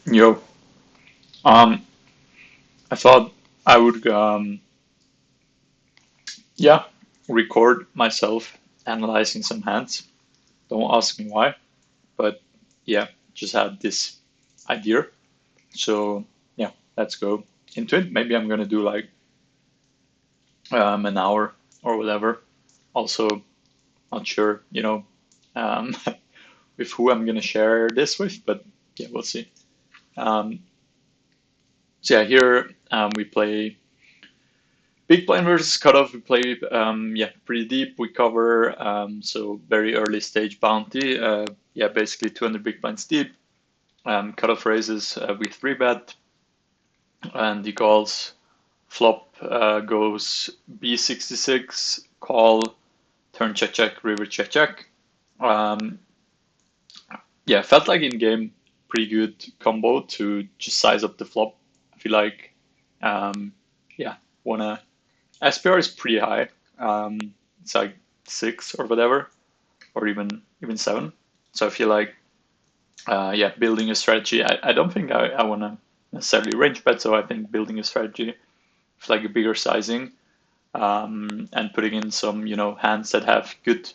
Yo, um, I thought I would, yeah, record myself analyzing some hands. Don't ask me why, but yeah, just had this idea. So yeah, let's go into it. Maybe I'm gonna do like an hour or whatever. Also, not sure, um, with who I'm gonna share this with, but yeah, we'll see. Um, so yeah, here we play big blind versus cutoff. We play, yeah, pretty deep. We cover, so very early stage bounty. Yeah, basically 200 big blinds deep. Cutoff raises, we three bet, and the calls flop goes B66, call, turn check check, river check check. Um, yeah, felt like in game pretty good combo to just size up the flop. I feel like, yeah, wanna SPR is pretty high. It's like 6 or whatever, or even 7. So I feel like, yeah, building a strategy. I don't think I want to necessarily range bet. So I think building a strategy with like a bigger sizing, and putting in some hands that have good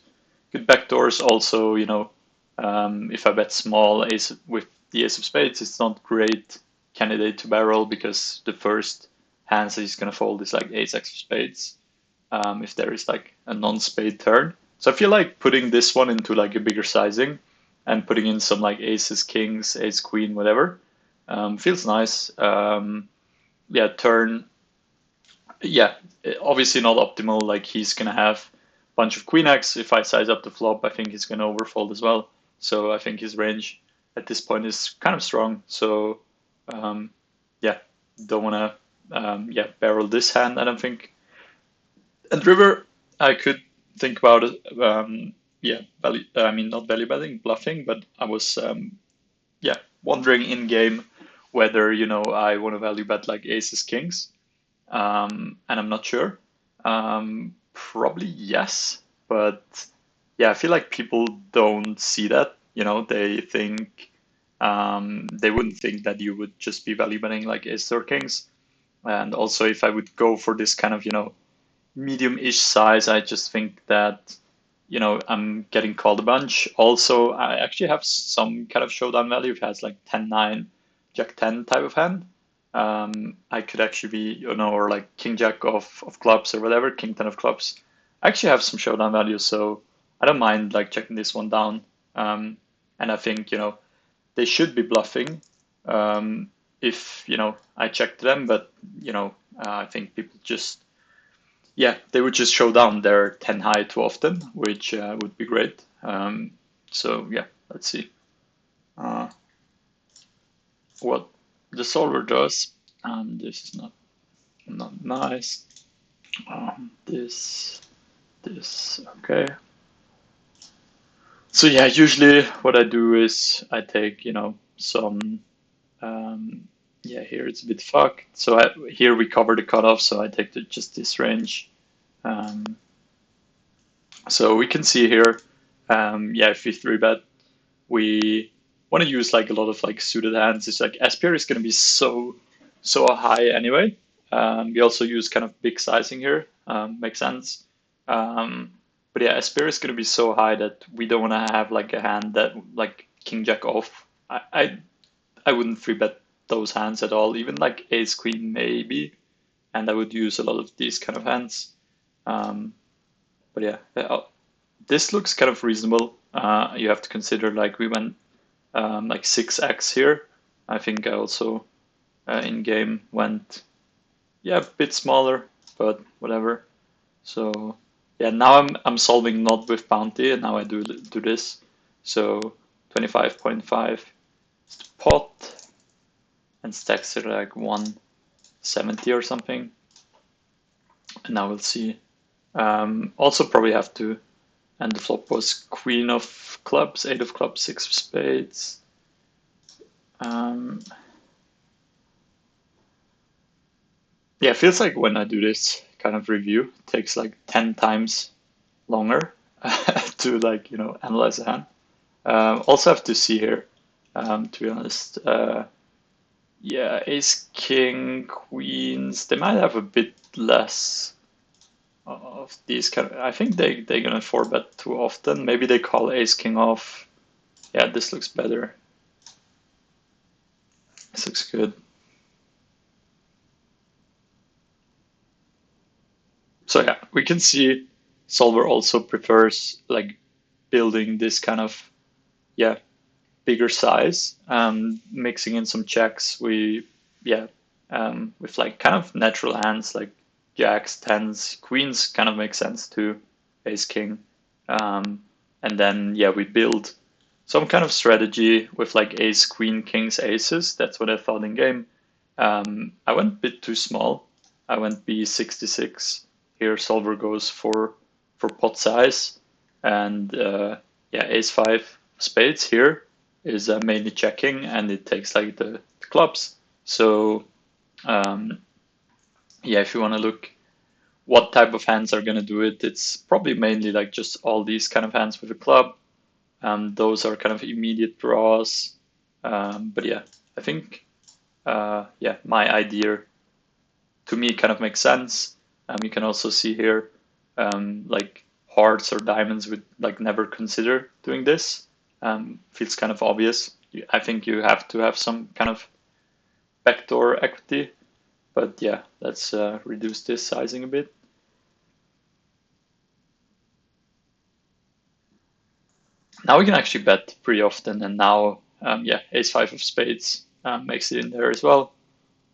backdoors. Also, if I bet small ace with the ace of spades, it's not great candidate to barrel because the first hands that he's gonna fold is like ace x of spades, if there is like a non-spade turn. So I feel like putting this one into like a bigger sizing and putting in some like aces, kings, ace, queen, whatever, feels nice. Yeah, turn. Yeah, obviously not optimal. Like he's gonna have a bunch of queen x. If I size up the flop, I think he's gonna overfold as well. So I think his range at this point is kind of strong. So yeah, don't wanna yeah barrel this hand. I don't think. And river, I could think about it. Yeah, value, I mean not value betting, bluffing, but I was yeah wondering in game whether I want to value bet like aces, kings, and I'm not sure. Probably yes, but yeah, I feel like people don't see that. They think they wouldn't think that you would just be value betting like aces or kings. And also, if I would go for this kind of medium-ish size, I just think that I'm getting called a bunch. Also, I actually have some kind of showdown value. It has like 10-9, Jack 10 type of hand. I could actually be, or like King Jack of clubs or whatever, King 10 of clubs. I actually have some showdown value, so I don't mind like checking this one down. And I think, they should be bluffing, if, I checked them, but, I think people just yeah, they would just show down their 10 high too often, which would be great. So yeah, let's see what the solver does. This is not nice. This okay. So yeah, usually what I do is I take some yeah, here it's a bit fucked. So here we cover the cutoff, so I take just this range. Um, so we can see here, yeah, if we three bet, we want to use like a lot of like suited hands. It's like SPR is going to be so high anyway. We also use kind of big sizing here. Makes sense. But yeah, SPR is going to be so high that we don't want to have like a hand that like King Jack off. I wouldn't free bet those hands at all. Even like Ace Queen maybe, and I would use a lot of these kind of hands. Um, but yeah, this looks kind of reasonable. You have to consider like we went like 6x here. I think I also in game went yeah a bit smaller, but whatever. So yeah, now I'm solving not with bounty, and now I do this. So 25.5 is the pot, and stacks are like 170 or something. And now we'll see. Also probably have to, and the flop was queen of clubs, 8 of clubs, 6 of spades. Yeah, it feels like when I do this kind of review, it takes like 10 times longer to like, analyze a hand. Also have to see here, to be honest. Yeah, ace, king, queens. They might have a bit less of these kind of. I think they're gonna four bet too often. Maybe they call ace, king off. Yeah, this looks better. This looks good. So yeah, we can see solver also prefers like building this kind of yeah bigger size, mixing in some checks. Yeah, with like kind of natural hands like jacks, tens, queens kind of makes sense too, ace, king, and then yeah we build some kind of strategy with like ace, queen, kings, aces. That's what I thought in game. I went a bit too small. I went b66. Here solver goes for pot size, and yeah ace five spades here is mainly checking, and it takes like the clubs. So um, yeah, if you want to look what type of hands are going to do it, it's probably mainly like just all these kind of hands with a club. Those are kind of immediate draws. But yeah, I think yeah, my idea to me kind of makes sense. You can also see here like hearts or diamonds would like never consider doing this. Feels kind of obvious. I think you have to have some kind of backdoor equity, but yeah, let's reduce this sizing a bit. Now we can actually bet pretty often, and now yeah, ace five of spades makes it in there as well.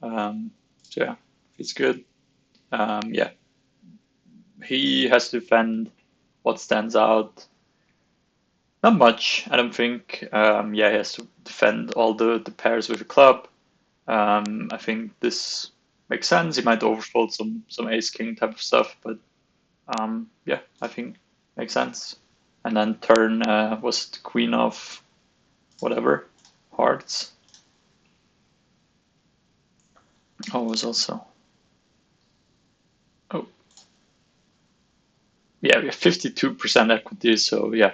So yeah, it's good. Yeah, he has to defend what stands out. Not much, I don't think. Yeah, he has to defend all the pairs with a club. I think this makes sense. He might overfold some ace king type of stuff, but yeah, I think makes sense. And then turn was the queen of whatever hearts. Oh, was also oh yeah, we have 52% equity, so yeah,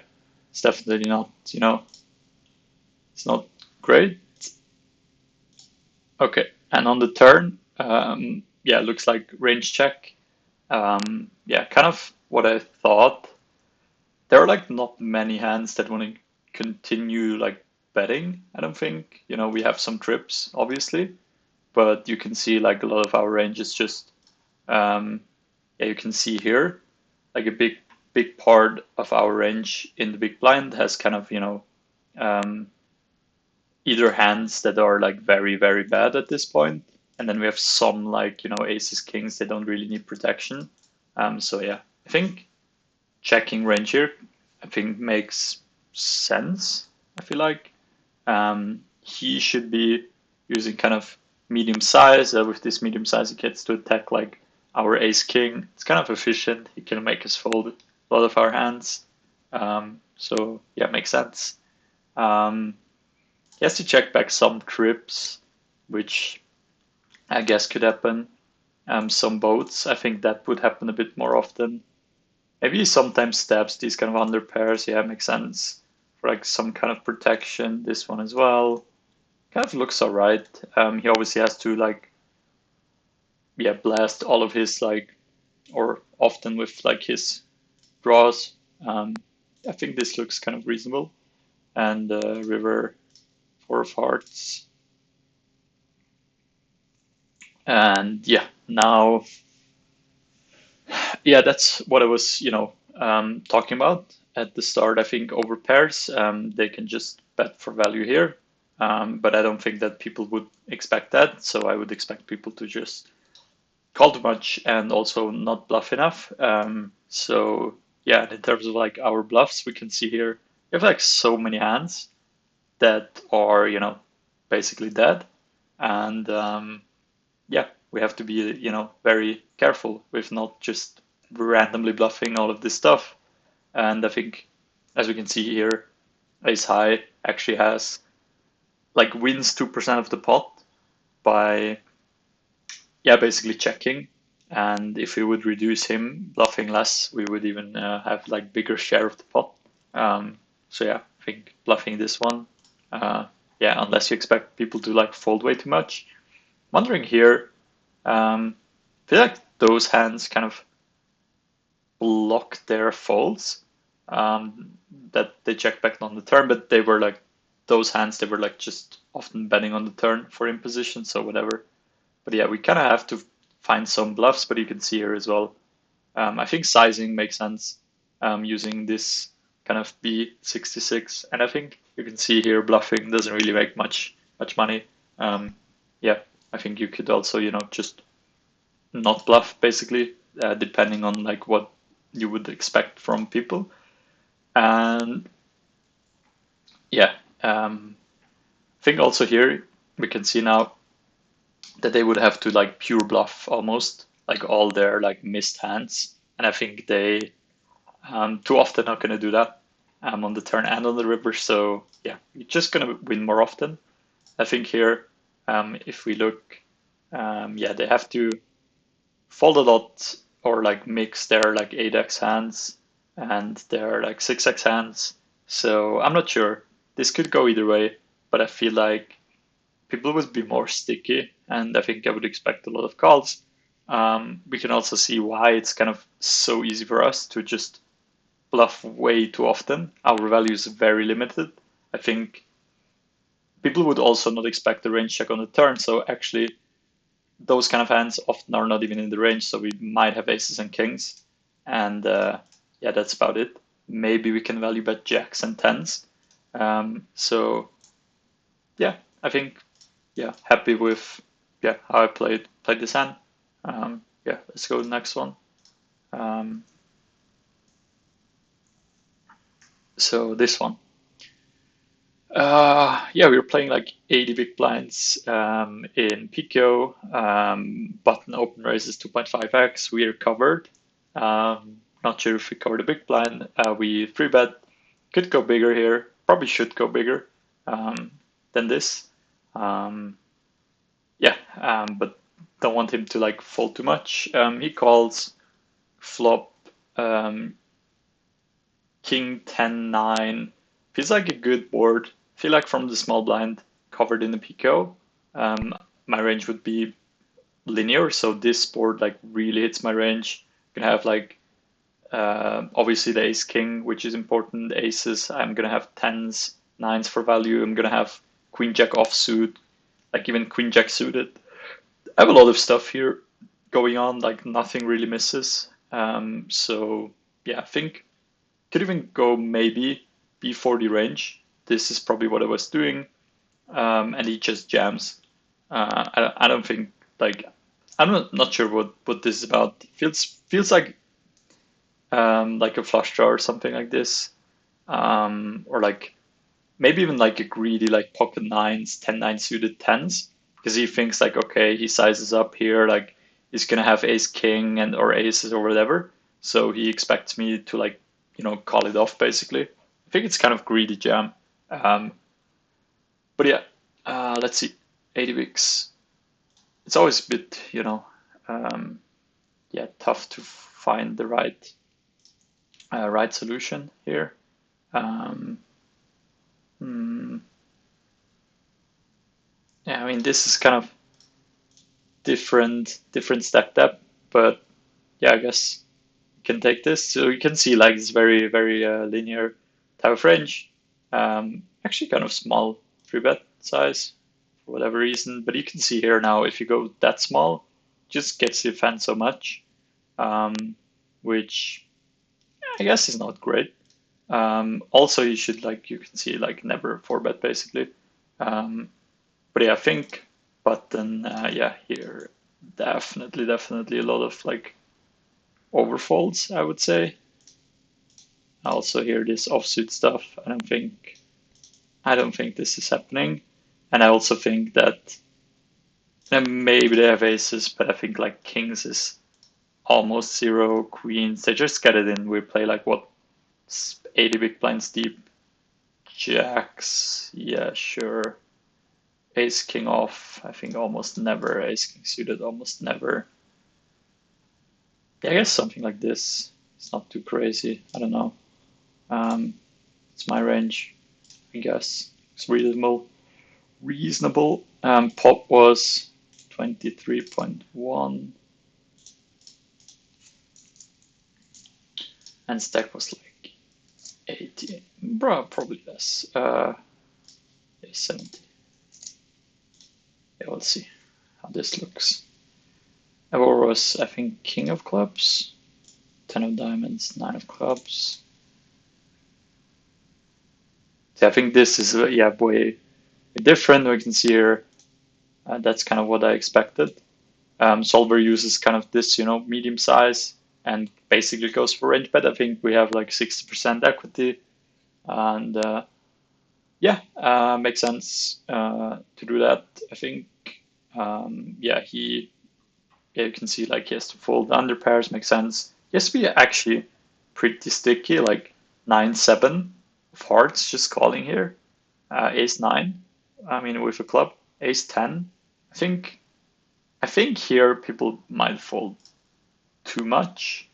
it's definitely not it's not great. Okay, and on the turn, yeah, looks like range check. Yeah, kind of what I thought. There are like not many hands that want to continue like betting. I don't think. We have some trips, obviously, but you can see like a lot of our range is just, yeah, you can see here, like a big part of our range in the big blind has kind of, um, either hands that are like very bad at this point, and then we have some like aces, kings. They don't really need protection. So yeah, I think checking range here, I think makes sense. I feel like he should be using kind of medium size. With this medium size, he gets to attack like our ace king. It's kind of efficient. He can make us fold a lot of our hands. So yeah, makes sense. Um, he has to check back some trips, which I guess could happen. Some boats, I think that would happen a bit more often. Maybe he sometimes stabs these kind of under pairs. Yeah, makes sense. For like some kind of protection. This one as well. Kind of looks alright. He obviously has to like yeah blast all of his like or often with like his draws. Um, I think this looks kind of reasonable. And river four of hearts. And yeah, now yeah, that's what I was, talking about at the start. I think over pairs, they can just bet for value here. But I don't think that people would expect that. So I would expect people to just call too much and also not bluff enough. So yeah, in terms of like our bluffs, we can see here we have like so many hands that are, basically dead. And yeah, we have to be, very careful with not just randomly bluffing all of this stuff. And I think, as we can see here, Ace High actually has like wins 2% of the pot by, yeah, basically checking. And if we would reduce him bluffing less, we would even have like bigger share of the pot. So yeah, I think bluffing this one, uh, yeah, unless you expect people to like fold way too much. Wondering here, I feel like those hands kind of block their folds, um, that they check back on the turn, but they were like those hands, they were like just often betting on the turn for imposition, so whatever. But yeah, we kind of have to find some bluffs, but you can see here as well. I think sizing makes sense, using this kind of B66, and I think you can see here bluffing doesn't really make much money. Yeah, I think you could also, just not bluff basically, depending on like what you would expect from people. And yeah, I think also here we can see now that they would have to like pure bluff almost like all their like missed hands, and I think they too often not going to do that on the turn and on the river. So yeah, you're just going to win more often. I think here, if we look, yeah, they have to fold a lot or like mix their like 8x hands and their like 6x hands. So I'm not sure. This could go either way, but I feel like people would be more sticky, and I think I would expect a lot of calls. We can also see why it's kind of so easy for us to just bluff way too often. Our value is very limited. I think people would also not expect the range check on the turn, so actually those kind of hands often are not even in the range, so we might have aces and kings. And yeah, that's about it. Maybe we can value bet jacks and tens. So yeah, I think, yeah, happy with, yeah, how I played this hand. Yeah, let's go to the next one. So this one. Yeah, we were playing like 80 big blinds in PKO. Button open raises 2.5x. We are covered. Not sure if we covered a big blind. We 3-bet. Could go bigger here. Probably should go bigger than this. Yeah, but don't want him to like fold too much. He calls flop king 10-9. Feels like a good board. Feel like from the small blind covered in the PKO, my range would be linear. So this board like really hits my range. I'm gonna have like obviously the ace king, which is important. Aces. I'm gonna have tens, nines for value. I'm gonna have queen jack offsuit, like even queen jack suited. I have a lot of stuff here going on. Like nothing really misses. So yeah, I think could even go maybe B40 range. This is probably what I was doing, and he just jams. I don't think like I'm not sure what this is about. Feels like a flush draw or something like this, or like maybe even like a greedy like pocket nines, 10-9 suited tens, because he thinks like okay he sizes up here like he's gonna have ace king and or aces or whatever, so he expects me to like call it off basically. I think it's kind of greedy jam, um, but yeah, let's see, 80 weeks. It's always a bit um, yeah, tough to find the right solution here. Um, hmm, yeah, I mean this is kind of different stack depth, but yeah, I guess you can take this. So you can see like it's very linear type of range. Actually kind of small 3-bet size for whatever reason, but you can see here now if you go that small, just gets the fan so much, which I guess is not great. Also, you should like you can see like never 4-bet basically. But yeah, I think button, yeah, here definitely a lot of like overfolds, I would say. I also hear this offsuit stuff. I don't think this is happening, and I also think that maybe they have aces, but I think like kings is almost zero. Queens, they just get it in. We play like what 80 big blinds deep. Jacks, yeah, sure. Ace king off, I think almost never. Ace king suited, almost never. Yeah, I guess something like this. It's not too crazy. I don't know. It's my range, I guess. It's reasonable. reasonable. Pot was 23.1 and stack was like 80. Bro, probably less. 70. Yeah, we'll see how this looks. Aurora was, I think, king of clubs, 10 of diamonds, 9 of clubs. So I think this is yeah, way different. We can see here that's kind of what I expected. Solver uses kind of this, medium size and basically goes for range bet. I think we have like 60% equity, and yeah, makes sense to do that. I think yeah, you can see like he has to fold under pairs, makes sense. He has to be actually pretty sticky, like 9-7 of hearts just calling here. Ace 9, I mean with a club. Ace 10. I think here people might fold too much.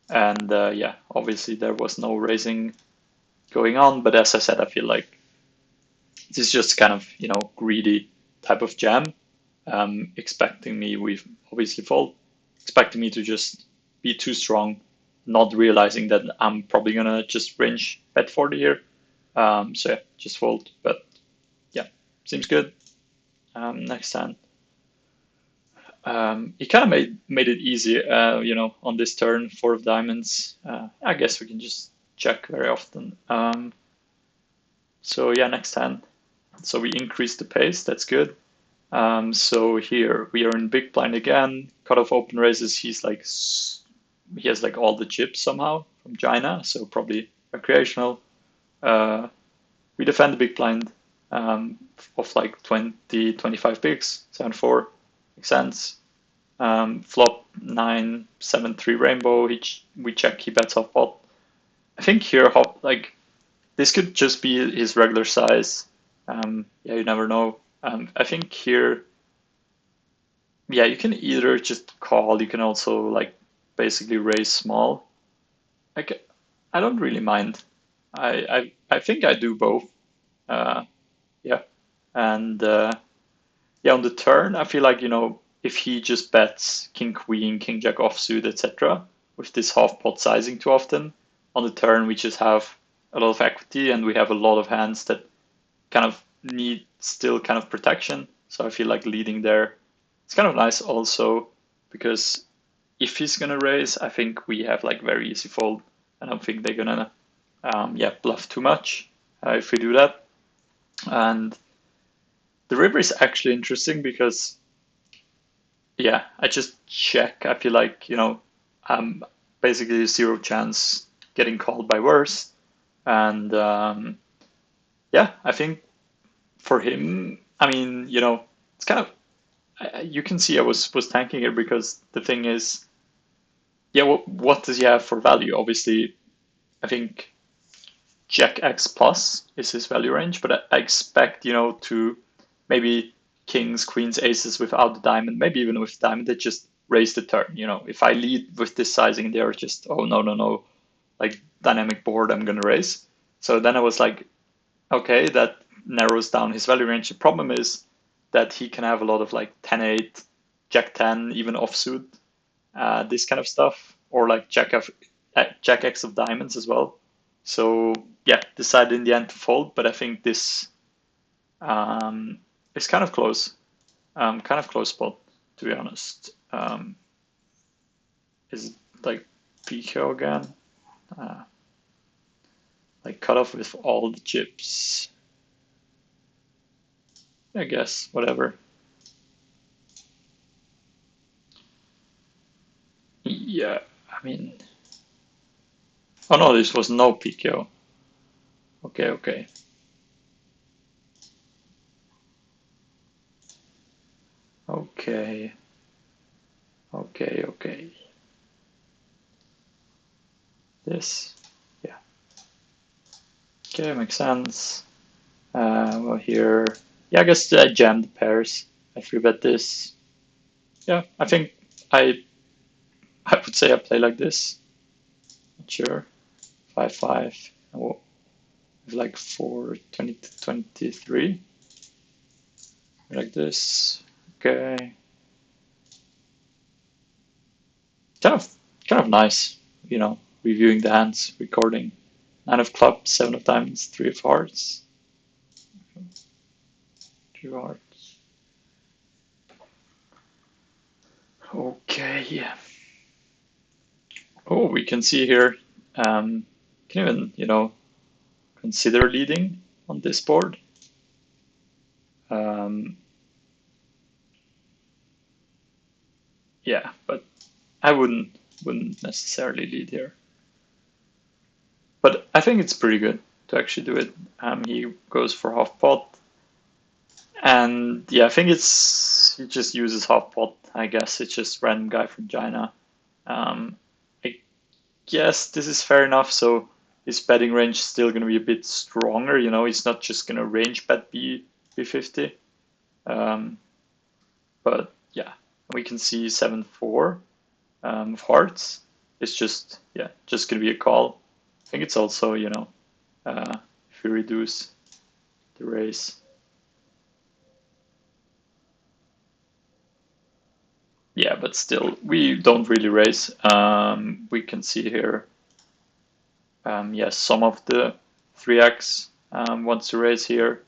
And yeah, obviously there was no raising going on. But as I said, I feel like this is just kind of, greedy type of jam. Expecting me, we've obviously fold, expecting me to just be too strong, not realizing that I'm probably gonna just range bet 40 here. So yeah, just fold. But yeah, seems good. Next hand. He kind of made it easy, on this turn, 4 of diamonds. I guess we can just check very often. So yeah, next hand. So we increase the pace, that's good. So here we are in big blind again. Cut off open raises, he has like all the chips somehow from China, so probably recreational. We defend the big blind of like 20, 25 bigs, 7-4, makes sense. Flop 9-7-3 rainbow. We check, he bets off pot. I think here like this could just be his regular size. Yeah, you never know. I think here, yeah, you can either just call. You can also like basically raise small. Like I don't really mind. I think I do both. Uh, yeah, and yeah, on the turn, I feel like, if he just bets king, queen, king, jack offsuit, etc., with this half pot sizing too often, on the turn we just have a lot of equity and we have a lot of hands that kind of need still kind of protection. So I feel like leading there, it's kind of nice also because if he's gonna raise, I think we have like very easy fold. I don't think they're gonna yeah, bluff too much if we do that. And the river is actually interesting because yeah, I just check. I feel like, I'm basically zero chance getting called by worse. And yeah, I think for him, I mean, it's kind of, you can see I was tanking it because the thing is, yeah, what does he have for value? Obviously, I think Jack X plus is his value range, but I expect, to maybe kings, queens, aces without the diamond, maybe even with diamond, they just raise the turn. If I lead with this sizing, they are just, oh, no, no, no, like dynamic board, I'm going to raise. So then I was like, okay, that narrows down his value range. The problem is that he can have a lot of like 10-8, Jack 10, even offsuit, this kind of stuff, or like Jack X of diamonds as well. So yeah, decided in the end to fold, but I think this is kind of close, spot, to be honest. Is it like PKO again? Like cut off with all the chips. I guess, whatever. Yeah, I mean, oh no, this was no PKO. Okay, okay. Okay. Okay, okay. This, yeah. Okay, makes sense. Well, here, yeah, I guess I jammed pairs. I free bet this. Yeah, I think I I would say I play like this. Not sure. 5-5. With like 4 20 23. like this. Okay. Kind of kind of nice, you know, reviewing the hands, recording. Nine of clubs, seven of diamonds, three of hearts, two hearts. Okay. Oh, we can see here. Can even, you know, consider leading on this board. Um, yeah, but I wouldn't necessarily lead here. But I think it's pretty good to actually do it. He goes for half pot, and yeah, I think he just uses half pot. I guess it's just random guy from China. I guess this is fair enough. So his betting range is still going to be a bit stronger. You know, he's not just going to range bet B50. Um, but yeah, we can see 7-4 of hearts. It's just yeah, just going to be a call. I think it's also, you know, if you reduce the raise. Yeah, but still, we don't really raise. We can see here, yes, some of the 3x wants to raise here.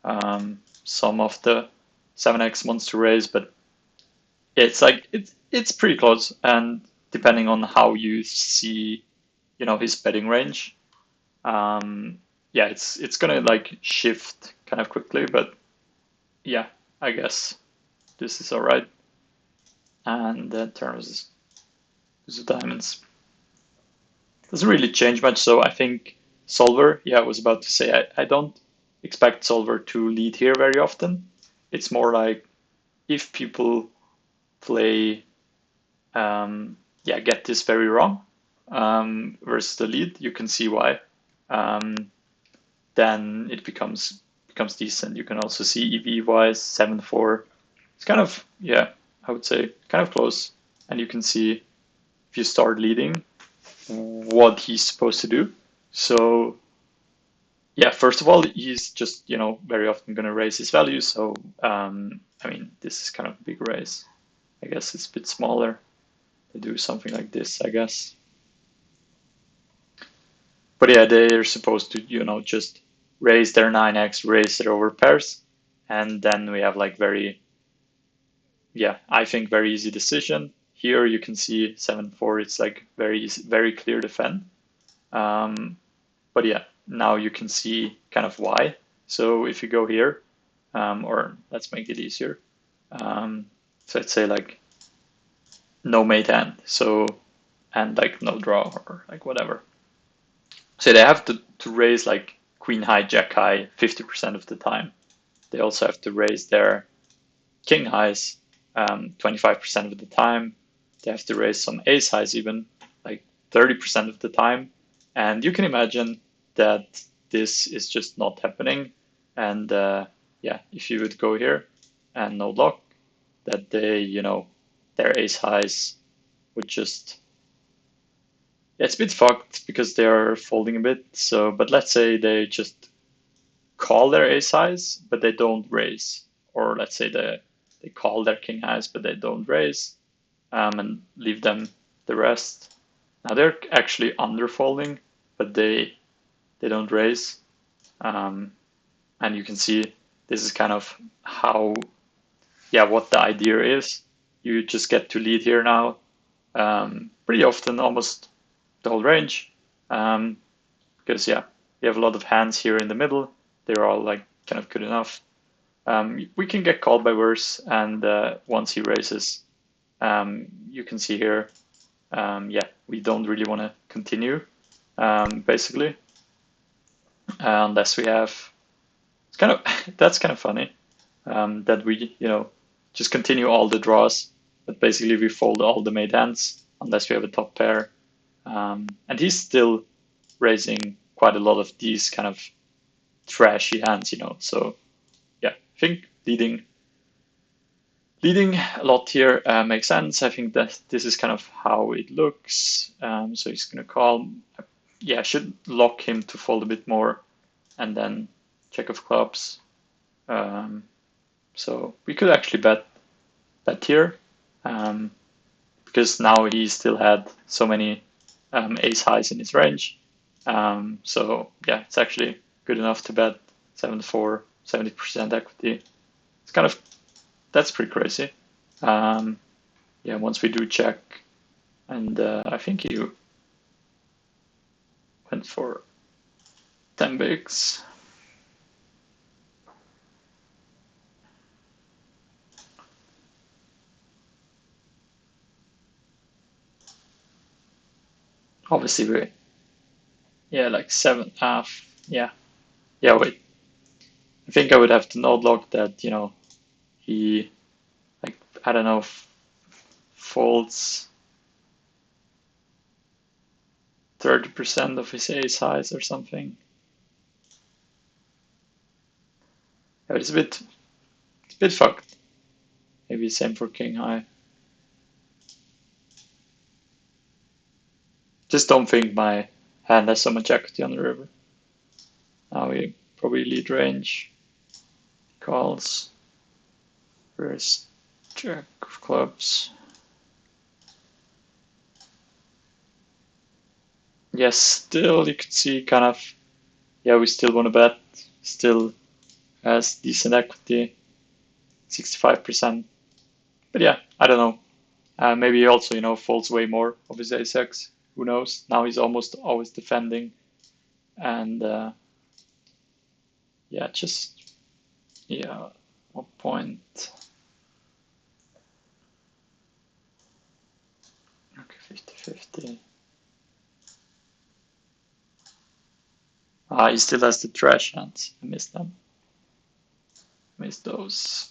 Some of the 7x wants to raise, but it's like it's pretty close. And depending on how you see, you know, his betting range, yeah, it's gonna like shift kind of quickly. But yeah, I guess this is all right. And in terms of diamonds, doesn't really change much. So I think Solver, yeah, I was about to say, I don't expect Solver to lead here very often. It's more like if people play, yeah, get this very wrong versus the lead, you can see why. Then it becomes decent. You can also see EV wise 7-4. It's kind of, yeah, I would say kind of close. And you can see if you start leading what he's supposed to do. So yeah, first of all, he's just, you know, very often going to raise his value. So I mean, this is kind of a big raise. I guess it's a bit smaller to do something like this, I guess. But yeah, they're supposed to, you know, just raise their 9x, raise their overpairs, and then we have like very, yeah, I think very easy decision. Here you can see 7-4. It's like very easy, very clear defend. But yeah, now you can see kind of why. So if you go here, or let's make it easier. So let's say like no mate hand, so and like no draw or like whatever. So they have to raise like queen high, jack high 50% of the time. They also have to raise their king highs 25% of the time. They have to raise some ace highs even like 30% of the time. And you can imagine that this is just not happening. And yeah, if you would go here and no lock, that they, you know, their ace highs would just, yeah, it's a bit fucked because they're folding a bit. So, but let's say they just call their ace highs, but they don't raise. Or let's say they call their king highs, but they don't raise, and leave them the rest. Now they're actually underfolding, but they don't raise. And you can see this is kind of how, yeah, what the idea is. You just get to lead here now, pretty often, almost the whole range, because yeah, we have a lot of hands here in the middle. They're all like kind of good enough. We can get called by worse, and once he raises, you can see here, yeah, we don't really want to continue, basically, unless we have. It's kind of that's kind of funny that we, you know, just continue all the draws, but basically we fold all the made hands unless we have a top pair, and he's still raising quite a lot of these kind of trashy hands, you know. So yeah, I think leading a lot here makes sense. I think that this is kind of how it looks. So he's going to call. Yeah, I should lock him to fold a bit more and then check of clubs. So we could actually bet here, because now he still had so many ace highs in his range. So yeah, it's actually good enough to bet 74, 70% equity. It's kind of, that's pretty crazy. Yeah, once we do check, and I think he went for 10 bigs. Obviously, yeah, like 7.5. Yeah, yeah. Wait, I think I would have to node log that. He, like, I don't know, folds 30% of his ace highs or something. Yeah, it's a bit fucked. Maybe same for king high. Just don't think my hand has so much equity on the river. Now we probably lead range. Calls. First jack of clubs. Yes, still you could see kind of, yeah, we still want to bet. Still has decent equity, 65%. But yeah, I don't know. Maybe he also, folds way more of his ace-x. Who knows? Now he's almost always defending. And yeah, just, yeah, what point? Okay, 50-50. He still has the trash hands. I missed them. Missed those.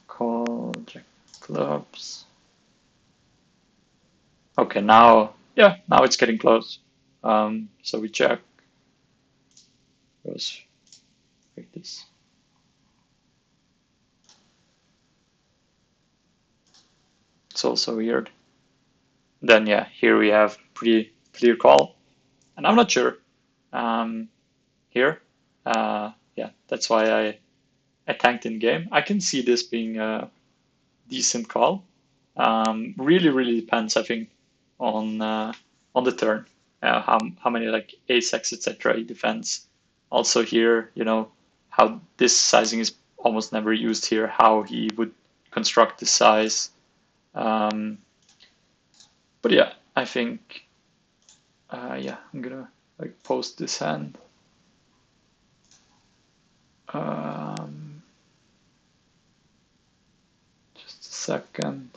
Call, jack clubs. Okay, now, yeah, now it's getting close. So we check. Goes like this. It's also weird. Then yeah, here we have pretty clear call, and I'm not sure here. Yeah, that's why I tanked in game. I can see this being a decent call. Really depends, I think, on the turn. How many like ace x etc. he defends. Also here, how this sizing is almost never used here. How he would construct the size. But yeah, I think, yeah, I'm gonna like post this hand. Just a second.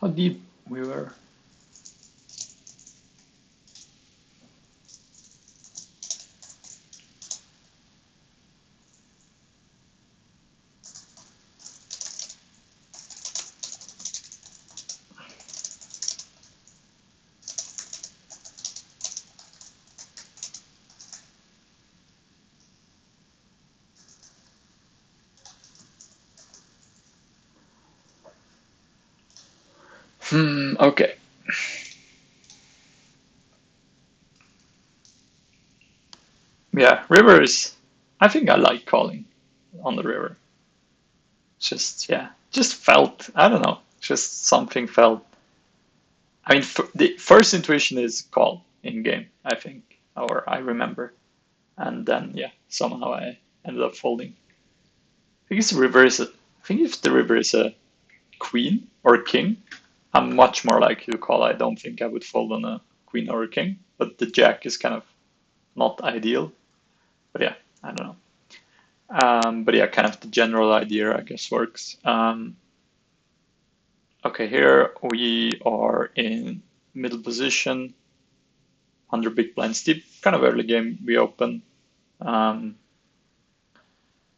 How deep we were. Okay. Yeah, river is, I think I like calling on the river. Just, yeah, just felt, I don't know, just something felt. I mean, the first intuition is call in game, I think, or I remember. And then, yeah, somehow I ended up folding. I think if the river is a queen or a king, I'm much more likely to call. I don't think I would fold on a queen or a king, but the jack is kind of not ideal. But yeah, I don't know. But yeah, kind of the general idea, I guess, works. Okay, here we are in middle position, 100 big blinds deep, kind of early game. We open and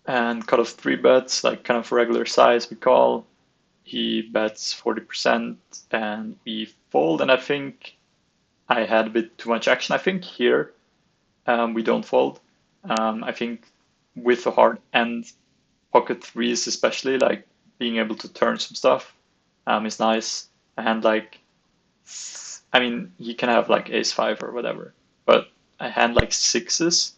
cut off 3 bets, like kind of regular size. We call. He bets 40% and we fold. And I think I had a bit too much action. I think here we don't fold. I think with a hard end, pocket threes especially, like being able to turn some stuff is nice. A hand like, I mean, he can have like ace five or whatever, but a hand like sixes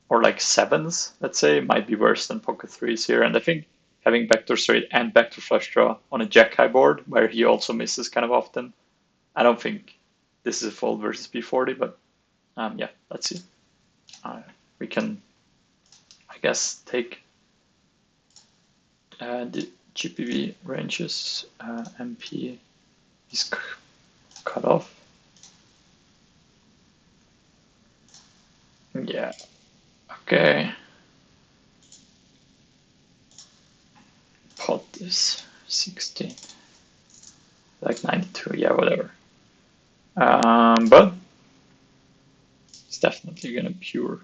or like sevens, let's say, might be worse than pocket threes here. And I think having backdoor straight and backdoor flush draw on a jack high board where he also misses kind of often, I don't think this is a fold versus B40, but yeah, let's see. We can, I guess, take the GPV ranges. MP is cut off. Yeah, okay. Pot is 16, like 92, yeah, whatever. But it's definitely gonna pure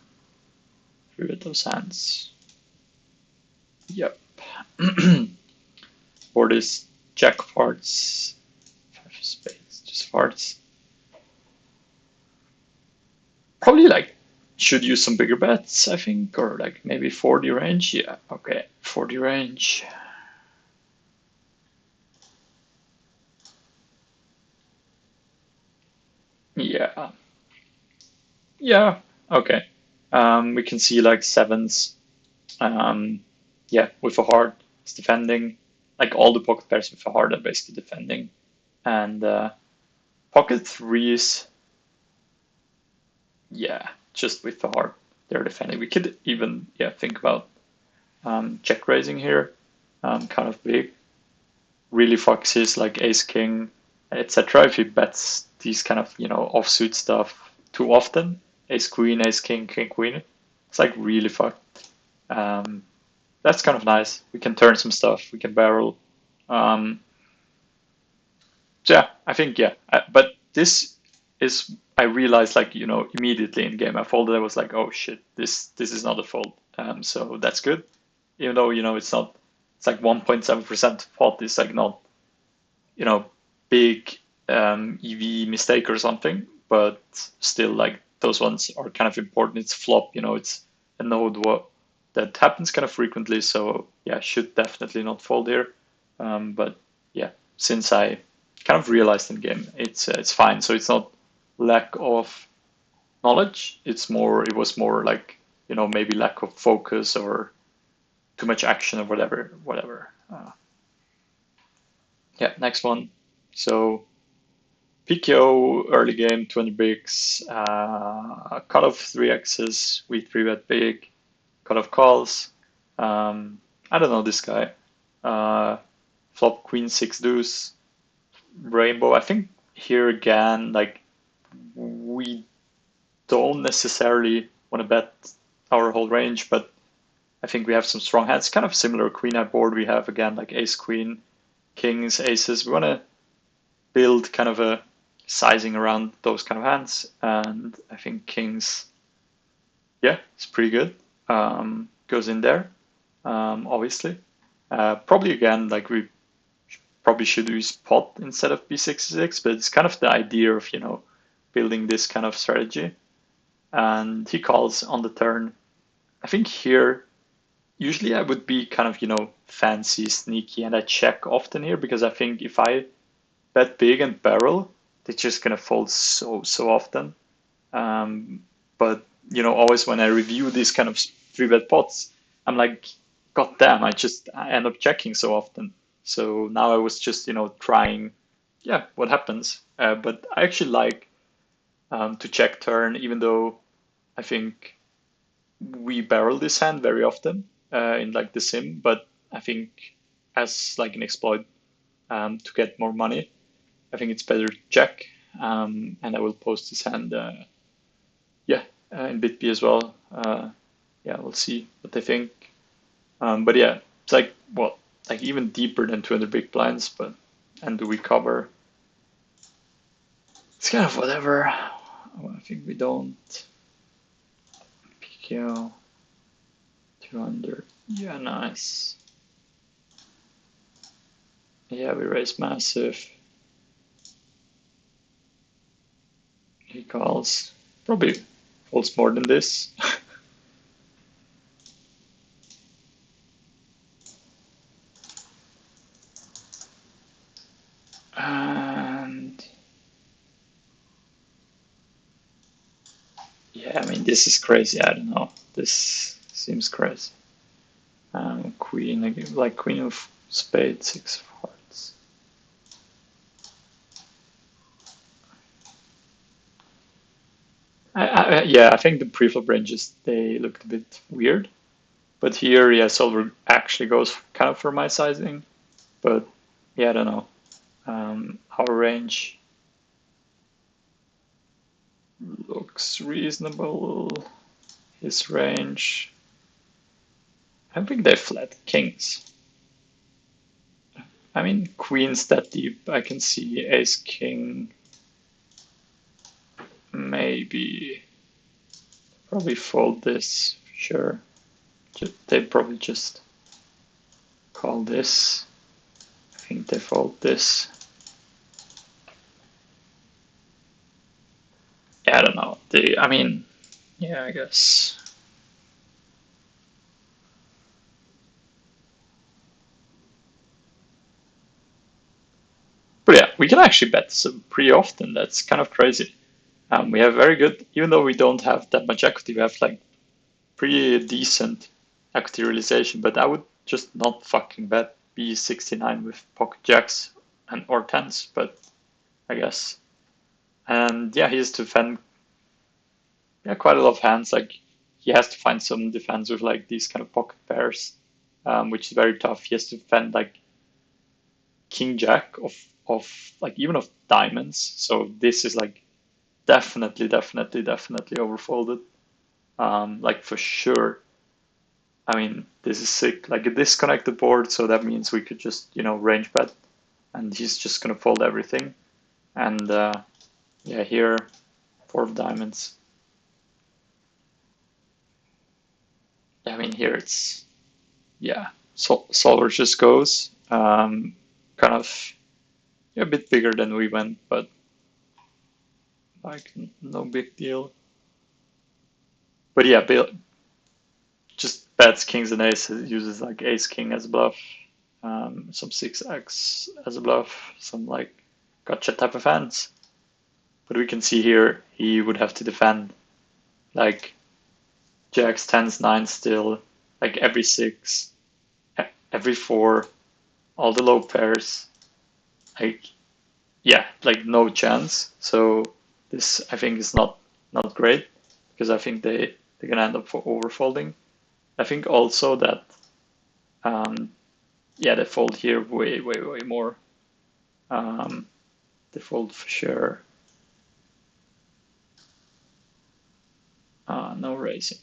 through those hands. Yep. Board is jack farts, five of spades, just farts. Probably like should use some bigger bets, I think, or like maybe 40 range. Yeah, okay, 40 range. Yeah, yeah, okay. We can see like sevens. Yeah, with a heart, it's defending. Like all the pocket pairs with a heart are basically defending. And pocket threes, yeah, just with the heart, they're defending. We could even, yeah, think about check raising here, kind of big. Really foxes like ace king, etc. If he bets these kind of offsuit stuff too often, ace queen, ace king, king queen, it's like really fucked. That's kind of nice. We can turn some stuff. We can barrel. So yeah, I think yeah. But this is I realized like immediately in game I folded. I was like, oh shit, this is not a fold. So that's good. Even though it's not. It's like 1.7% pot is like not big EV mistake or something, but still like those ones are kind of important. It's flop, it's a node that happens kind of frequently. So yeah, should definitely not fold here. But yeah, since I kind of realized in game, it's fine. So it's not lack of knowledge. It was more like maybe lack of focus or too much action or whatever. Yeah, next one. So PKO early game 20 bigs, cut off 3x's, we 3-bet big, cut off calls. I don't know this guy. Flop queen 6 deuce, rainbow. I think here again, like we don't necessarily want to bet our whole range, but I think we have some strong hands. Kind of similar queen high board we have again, like ace queen, kings, aces. We want to build kind of a sizing around those kind of hands, and I think kings, yeah, it's pretty good. Goes in there, obviously. Probably again, like we probably should use pot instead of b66, but it's kind of the idea of building this kind of strategy. And he calls on the turn. I think here usually I would be kind of fancy, sneaky, and I check often here because I think if I bet big and barrel, they're just gonna fold so often. But always when I review these kind of 3-bet pots, I'm like, God damn, I end up checking so often. So now I was just trying, yeah, what happens. But I actually like to check turn, even though I think we barrel this hand very often in like the sim. But I think as like an exploit to get more money, I think it's better to check, and I will post this hand, yeah, in BitB as well. Yeah, we'll see what they think. But yeah, it's like like even deeper than 200 big blinds. But and do we cover? It's kind of whatever. I think we don't. PKO 200. Yeah, nice. Yeah, we raise massive. He calls. Probably folds more than this. this is crazy. I don't know. This seems crazy. Queen, like queen of spades, six of hearts. Yeah, I think the preflop ranges, they looked a bit weird. But here, yeah, solver actually goes kind of for my sizing. But yeah, I don't know. Our range looks reasonable. His range, I think they flat kings. I mean, queen's that deep. I can see ace king, maybe. Probably fold this, sure. They probably just call this. I think they fold this. Yeah, I don't know. I mean, yeah, I guess. But yeah, we can actually bet so pretty often. That's kind of crazy. We have very good, even though we don't have that much equity, we have like pretty decent equity realization. But I would just not fucking bet B69 with pocket jacks and or tens. But I guess, and yeah, he has to defend quite a lot of hands. Like he has to find some defense with like these kind of pocket pairs, which is very tough. He has to defend like king jack of like even of diamonds. So this is like definitely overfolded. Like for sure. I mean, this is sick. Like a disconnected board, so that means we could just range bet, and he's just gonna fold everything. And yeah, here, four of diamonds. I mean, here it's yeah. So solver just goes kind of a bit bigger than we went, but like no big deal. But yeah, Bill just bets kings and aces, uses like ace king as a bluff, some 6x as a bluff, some like gotcha type of hands. But we can see here he would have to defend like jacks, tens, nines still, like every six, every four, all the low pairs. Like yeah, like no chance. So this I think is not great because I think they're gonna end up for overfolding. I think also that yeah, they fold here way more. Um, they fold for sure. No raising.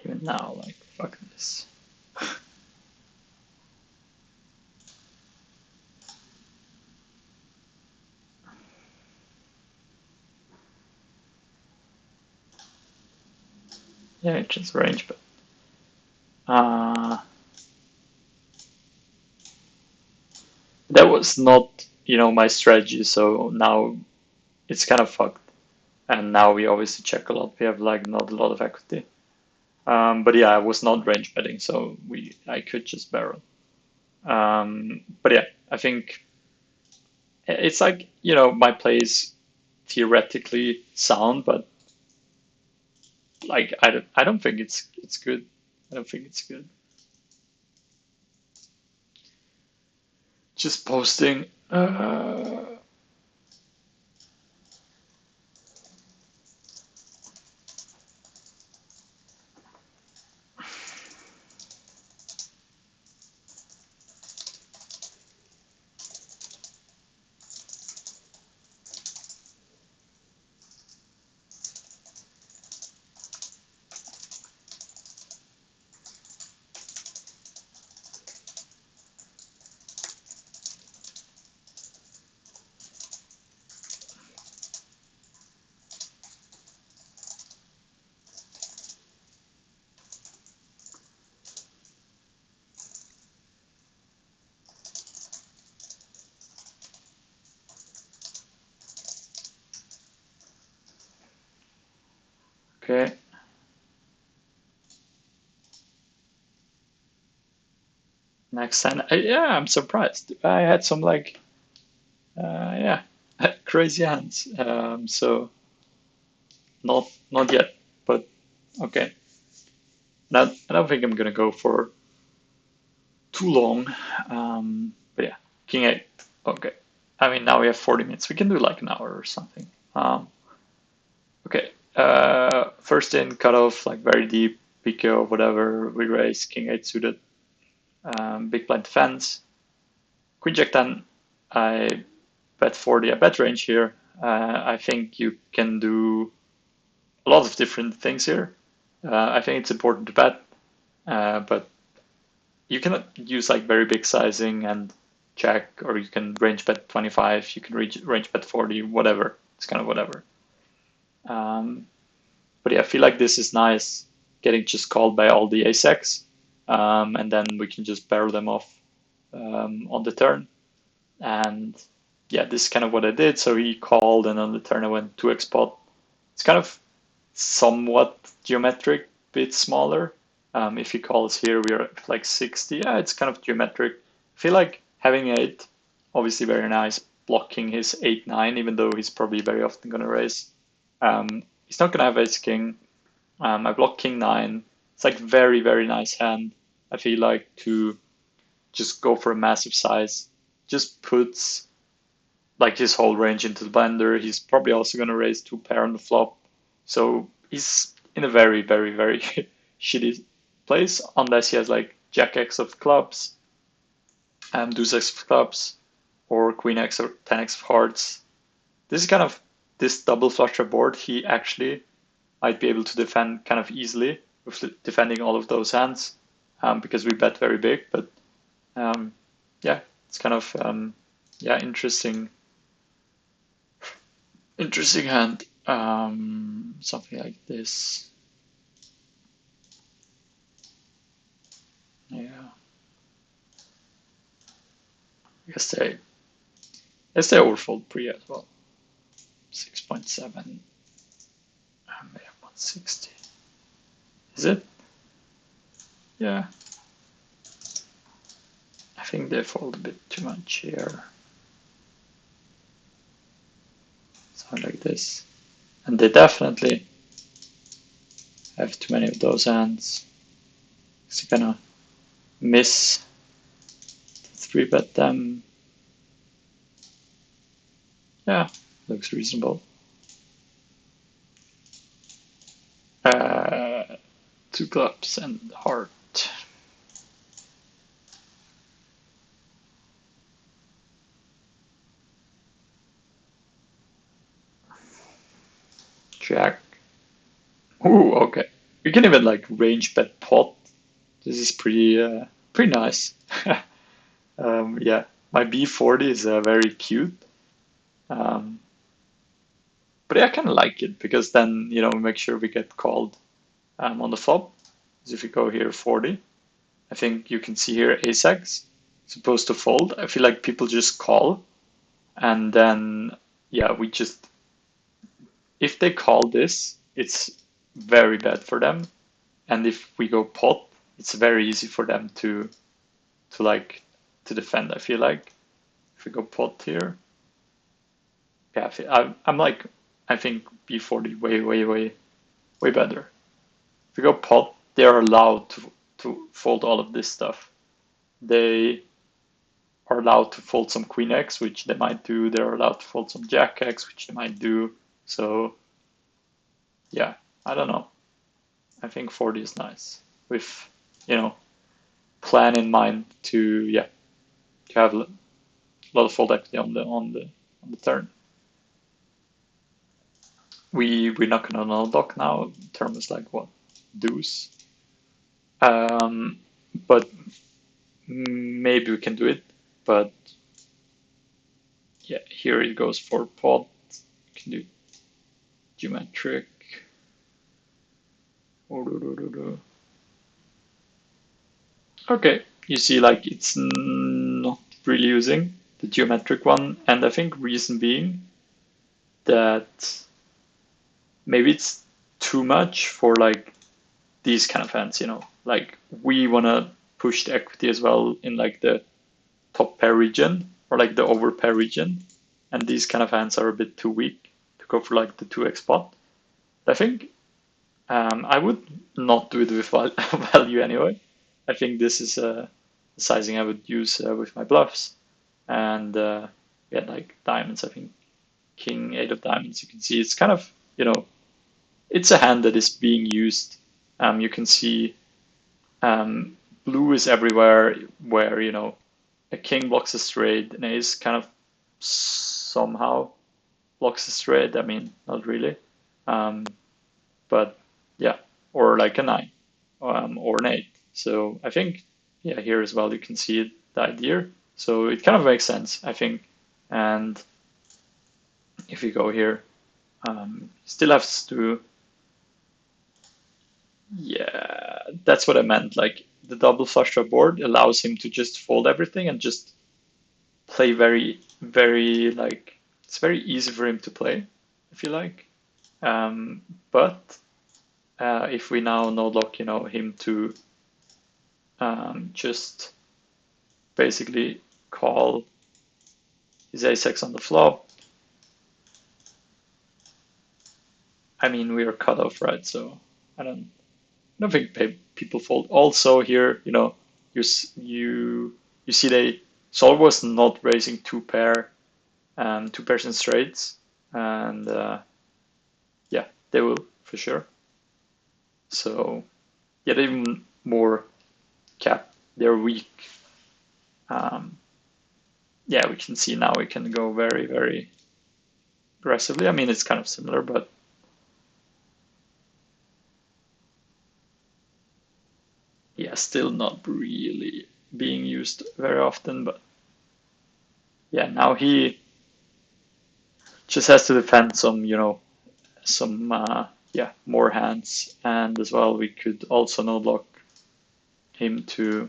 Even now, like fuck this. Yeah, it's just range, but that was not my strategy. So now it's kind of fucked. And now we obviously check a lot. We have like not a lot of equity. But yeah, I was not range betting, so I could just barrel. But yeah, I think it's like my play is theoretically sound, but like I don't think it's good. I don't think it's good. Just posting. Okay. Next time, yeah, I'm surprised. I had some like, yeah, crazy hands. So not yet, but okay. Now I don't think I'm gonna go for too long. But yeah, King 8. Okay. I mean, now we have 40 minutes. We can do like an hour or something. Okay. First in, cut off, like very deep, PKO, whatever. We raise, King 8 suited. Big blind defense. Queen Jack 10. I bet 40. I bet range here. I think you can do a lot of different things here. I think it's important to bet, but you can use like very big sizing and check, or you can range bet 25, you can range bet 40, whatever. It's kind of whatever. But yeah, I feel like this is nice, getting just called by all the ace-X, and then we can just barrel them off on the turn. And yeah, this is kind of what I did. So he called, and on the turn I went 2x pot. It's kind of somewhat geometric, bit smaller. If he calls here, we're at like 60. Yeah, it's kind of geometric. I feel like having 8, obviously very nice, blocking his 8-9, even though he's probably very often going to raise. He's not going to have ace king. I block king 9. It's like very, very nice hand. I feel like to just go for a massive size. Just puts like his whole range into the blender. He's probably also going to raise 2 pair on the flop. So he's in a very, very, very shitty place unless he has like Jack X of clubs, Deuce X of clubs, or Queen X or 10X of hearts. This is kind of this double flush board. He actually might be able to defend kind of easily with defending all of those hands because we bet very big. But yeah, it's kind of yeah, interesting hand. Something like this. Yeah. I guess they overfold pre as well. 6.7. They have 160. Is it? Yeah. I think they fold a bit too much here. Something like this. And they definitely have too many of those hands. So gonna miss 3-bet them. Yeah, looks reasonable. 2 clubs and heart. Jack. Ooh, okay. You can even like range bet pot. This is pretty nice. Yeah, my B40 is very cute. But yeah, I kind of like it because then, you know, make sure we get called on the flop. Because if you go here 40, I think you can see here ace-X supposed to fold. I feel like people just call, and then yeah, we just, if they call this, it's very bad for them. And if we go pot, it's very easy for them to like to defend. I feel like if we go pot here, yeah, I'm like, I think B40 way better. If we go pot, they are allowed to fold all of this stuff. They are allowed to fold some Queen X, which they might do. They're allowed to fold some Jack X, which they might do. So yeah, I don't know. I think 40 is nice with, you know, plan in mind to, yeah, to have a lot of fold equity on the turn. We're not gonna null dock now. Term is like what, deuce. But maybe we can do it. But yeah, here it goes for pot. You can do geometric. Okay, you see like it's not really using the geometric one, and I think reason being that maybe it's too much for like these kind of hands, you know, like we want to push the equity as well in like the top pair region or like the over pair region. and these kind of hands are a bit too weak to go for like the 2x pot. I think I would not do it with value anyway. I think this is a sizing I would use with my bluffs. And yeah, like diamonds, I think king, 8 of diamonds, you can see it's kind of, it's a hand that is being used. You can see blue is everywhere where, a king blocks a straight, an ace kind of somehow blocks a straight. I mean, not really. But yeah, or like a 9 or an 8. So I think, yeah, here as well, you can see it, the idea. So it kind of makes sense, I think. And if you go here, still has to, yeah, that's what I meant. Like the double flush draw board allows him to just fold everything and just play very, very like, it's very easy for him to play, if you like. But if we now no lock, him to just basically call his ace-x on the flop, I mean, we are cut off, right? So I don't think people fold. Also here, you you see Sol was not raising two pairs in straights, and yeah, they will for sure. So yeah, they're even more cap. They're weak. Yeah, we can see now we can go very, very aggressively. I mean, it's kind of similar, but yeah, still not really being used very often. But yeah, now he just has to defend some yeah, more hands, and as well we could also no block him to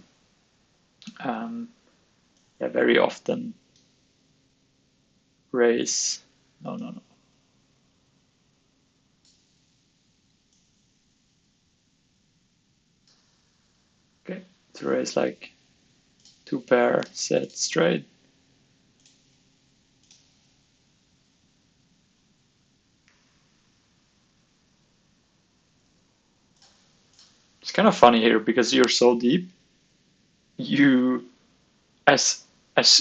yeah, very often raise. No, no, no. Okay, to raise like two pair set straight. It's kind of funny here because you're so deep. You as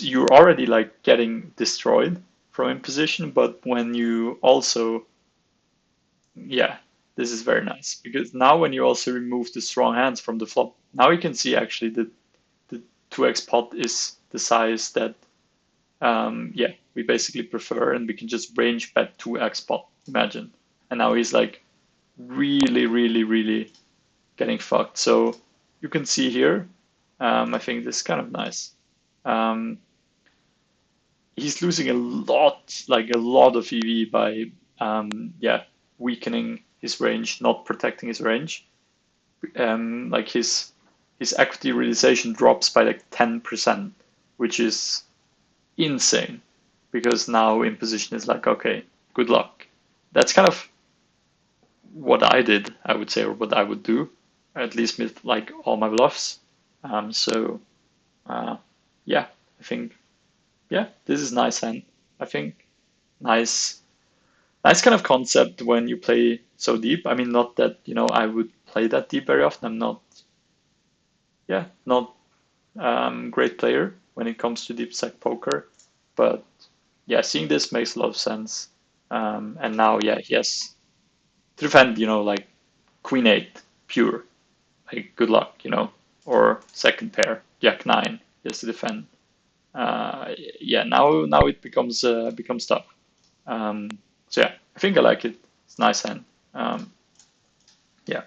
you're already like getting destroyed from imposition, but when you also, yeah, this is very nice because now when you also remove the strong hands from the flop, now you can see actually that the 2x pot is the size that yeah, we basically prefer, and we can just range bet 2x pot, imagine. And now he's like really, really, really getting fucked. So you can see here, I think this is kind of nice. Um, he's losing a lot, like a lot of EV by yeah, weakening his range, not protecting his range. Like his equity realization drops by like 10%, which is insane because now imposition is like, okay, good luck. That's kind of what I did, I would say, or what I would do, at least with like all my bluffs. So yeah, I think, yeah, this is nice hand. I think nice, nice kind of concept when you play so deep. I mean, not that, I would play that deep very often. I'm not, yeah, not great player when it comes to deep stack poker, but yeah, seeing this makes a lot of sense. And now, yeah, he has to defend, like queen eight pure, like good luck, or second pair, jack nine, he has to defend. Yeah, now it becomes tough. So yeah, I think I like it. It's a nice hand. Yeah.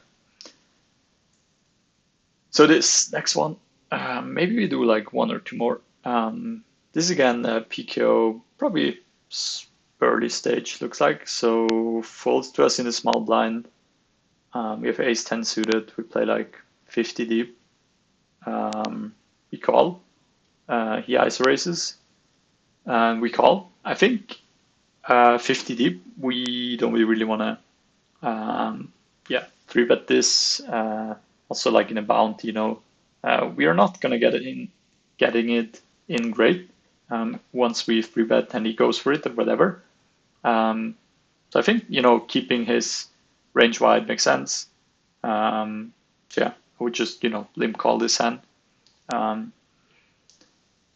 So this next one, maybe we do like one or two more. This again, PKO, probably early stage looks like. So folds to us in a small blind. We have ace 10 suited. We play like 50 deep. We call. He ice raises. We call. I think 50 deep. We don't really want to, yeah, three bet this. Also, like in a bounty, we are not gonna getting it in great. once we free bet and he goes for it or whatever. So I think, keeping his range wide makes sense. So yeah, I would just, limp call this hand.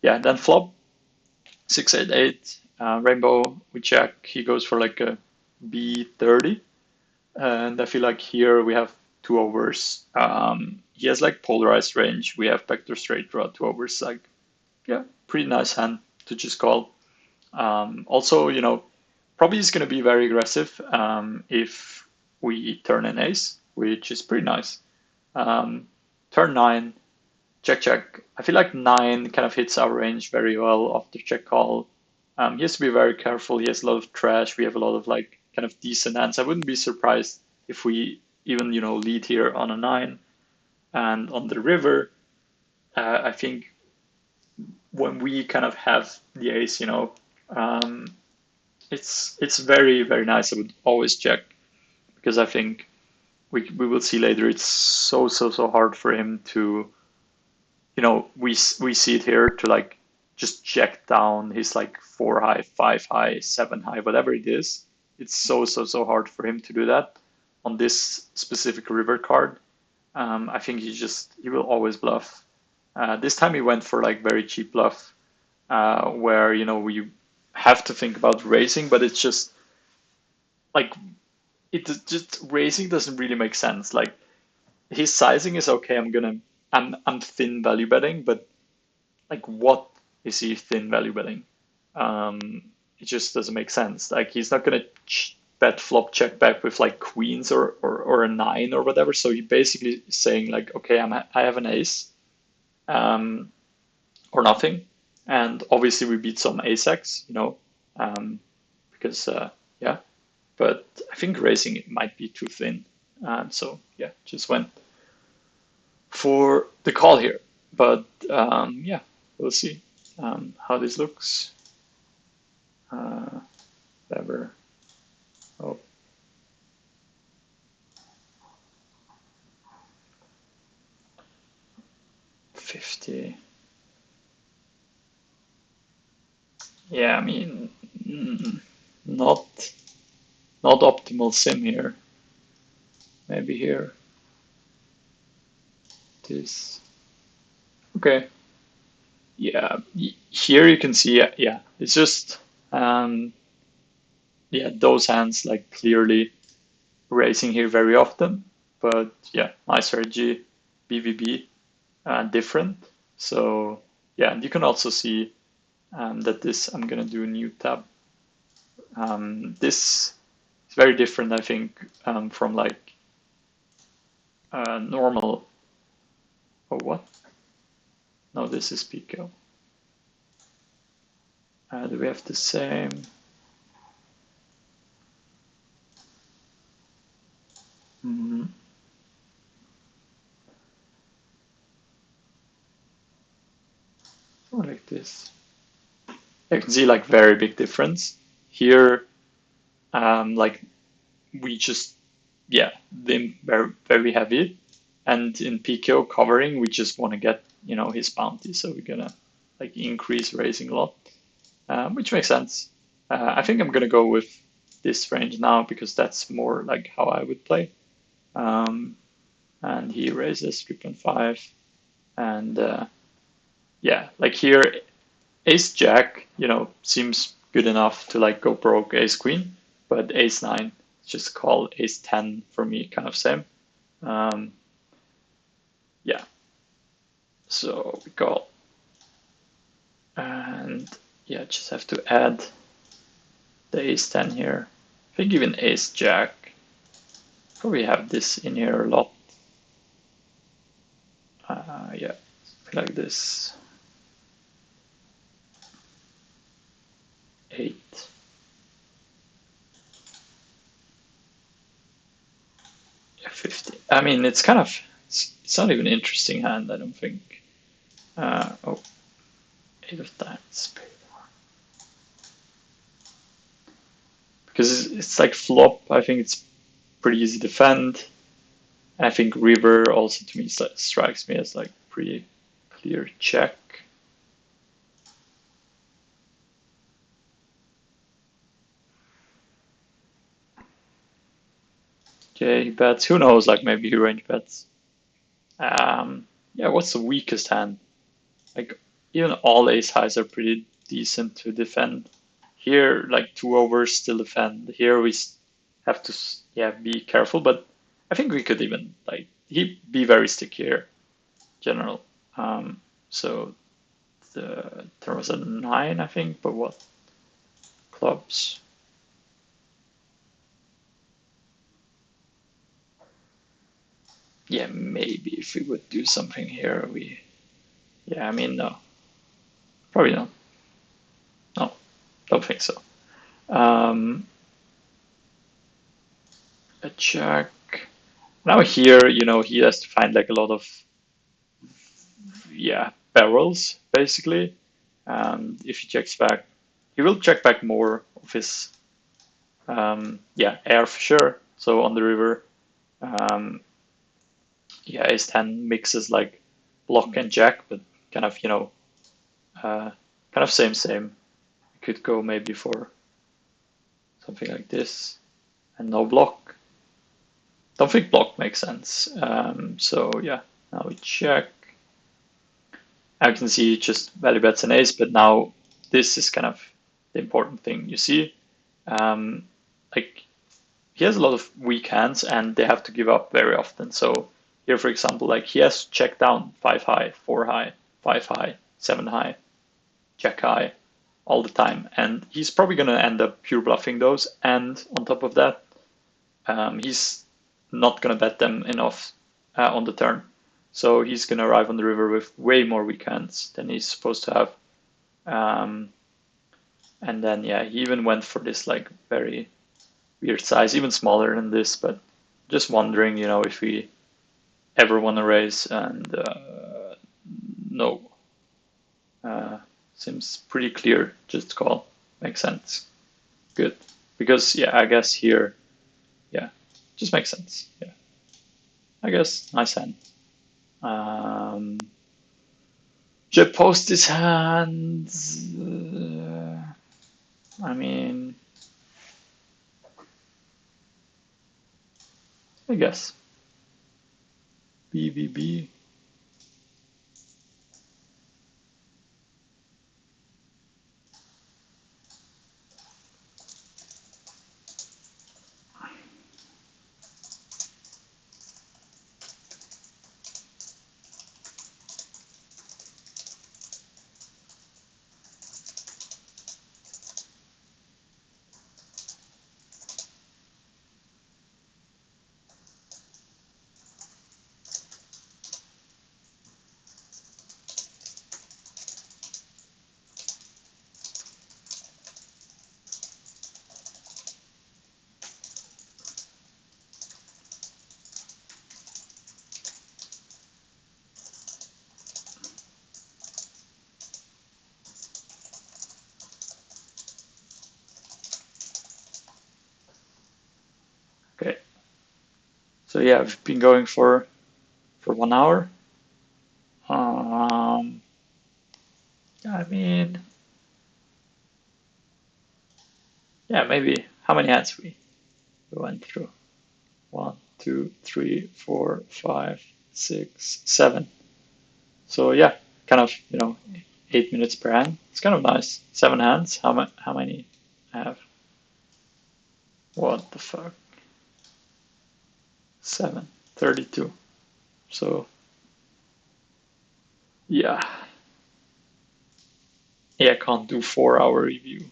Yeah, then flop 6-8-8 rainbow. We check. He goes for like a B30, and I feel like here we have two overs. He has like polarized range. We have backdoor straight draw, two overs. Like, yeah, pretty nice hand to just call. Also, probably is going to be very aggressive if we turn an ace, which is pretty nice. Turn 9, check, check. I feel like 9 kind of hits our range very well after check call. He has to be very careful. He has a lot of trash. We have a lot of like kind of decent hands. I wouldn't be surprised if we even, lead here on a 9. And on the river, I think when we kind of have the ace, it's very, very nice. I would always check because I think we will see later it's so hard for him to, we see it here to like just check down his like 4 high, 5 high, 7 high, whatever it is. It's so hard for him to do that on this specific river card. I think he will always bluff. This time he went for like very cheap bluff, where we have to think about raising, but it's just like raising doesn't really make sense. Like his sizing is okay. I'm thin value betting, but like what is he thin value betting? It just doesn't make sense. Like he's not gonna bet flop check back with like queens or a 9 or whatever. So he basically is saying like, okay, I have an ace, or nothing, and obviously we beat some ace x, because yeah. But I think raising it might be too thin. So yeah, just went for the call here. But yeah, we'll see how this looks. Whatever. Oh. $50. Yeah, I mean, not optimal sim here. Maybe here. This. Okay. Yeah, here you can see, yeah, it's just, yeah, those hands like clearly raising here very often. But yeah, my strategy, BVB, different. So yeah, and you can also see that this, I'm gonna do a new tab. This is very different, I think, from like normal. Oh, what? No, this is Pico. Do we have the same? Mm-hmm. Oh, like this. You can see like very big difference here. Like we just, yeah, them very heavy, and in PKO covering we just want to get his bounty, so we're gonna like increase raising a lot, which makes sense. I think I'm gonna go with this range now because that's more like how I would play. And he raises 3.5, and yeah, like here ace jack, seems good enough to like go broke ace queen, but ace 9 just call ace 10 for me, kind of same. Yeah, so we call, and yeah, just have to add the ace 10 here. I think even ace jack, probably have this in here a lot. Yeah, like this. 8. Yeah, 50. I mean, it's kind of, it's not even an interesting hand, I don't think. Oh, 8 of diamonds. Because it's like flop, I think it's pretty easy to defend. And I think river also to me strikes me as like pretty clear check. Okay, he bets. Who knows? Like maybe he range bets. Yeah, what's the weakest hand? Like even all ace highs are pretty decent to defend. Here, like two overs still defend. Here we have to yeah be careful, but I think we could even like he be very sticky here, general. So there was a 9, I think, but what clubs? Yeah, maybe if we would do something here, we yeah, I mean no, probably not. No, don't think so. Um, a check. Now here, he has to find like a lot of yeah barrels basically. If he checks back, he will check back more of his yeah air for sure. So on the river, um, yeah, ace 10 mixes like block and jack, but kind of kind of same. Could go maybe for something like this and no block. Don't think block makes sense. So yeah, now we check. I can see just value bets an ace, but now this is kind of the important thing. You see, like he has a lot of weak hands and they have to give up very often. So here, for example, like he has check down 5 high, 4 high, 5 high, 7 high, jack high all the time. And he's probably going to end up pure bluffing those. And on top of that, he's not going to bet them enough on the turn. So he's going to arrive on the river with way more weak hands than he's supposed to have. And then, yeah, he even went for this like very weird size, even smaller than this, but just wondering, if we ever want to raise. And no. Seems pretty clear, just call. Makes sense. Good. Because, yeah, I guess here, yeah, just makes sense. Yeah. I guess, nice hand. Should I post his hands? I mean, I guess. BBB. Okay. So yeah, I've been going for 1 hour. I mean, yeah, maybe. How many hands we went through? 1, 2, 3, 4, 5, 6, 7. So yeah, kind of 8 minutes per hand. It's kind of nice. 7 hands. How many I have? What the fuck? 7, 32. So yeah, I can't do 4-hour review.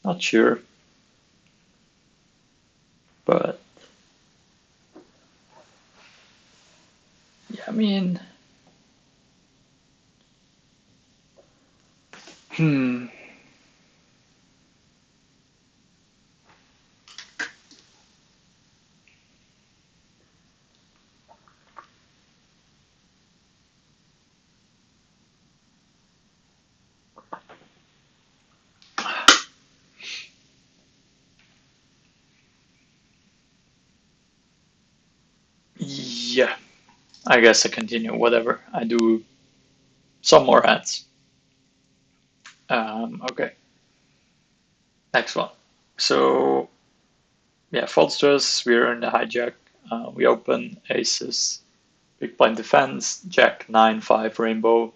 Not sure, but yeah, I mean, hmm. Yeah, I guess I continue. Whatever. I do some more hands. Okay, next one. So yeah, folds to us. We're in the hijack. We open aces, big blind defense, jack 9-5 rainbow.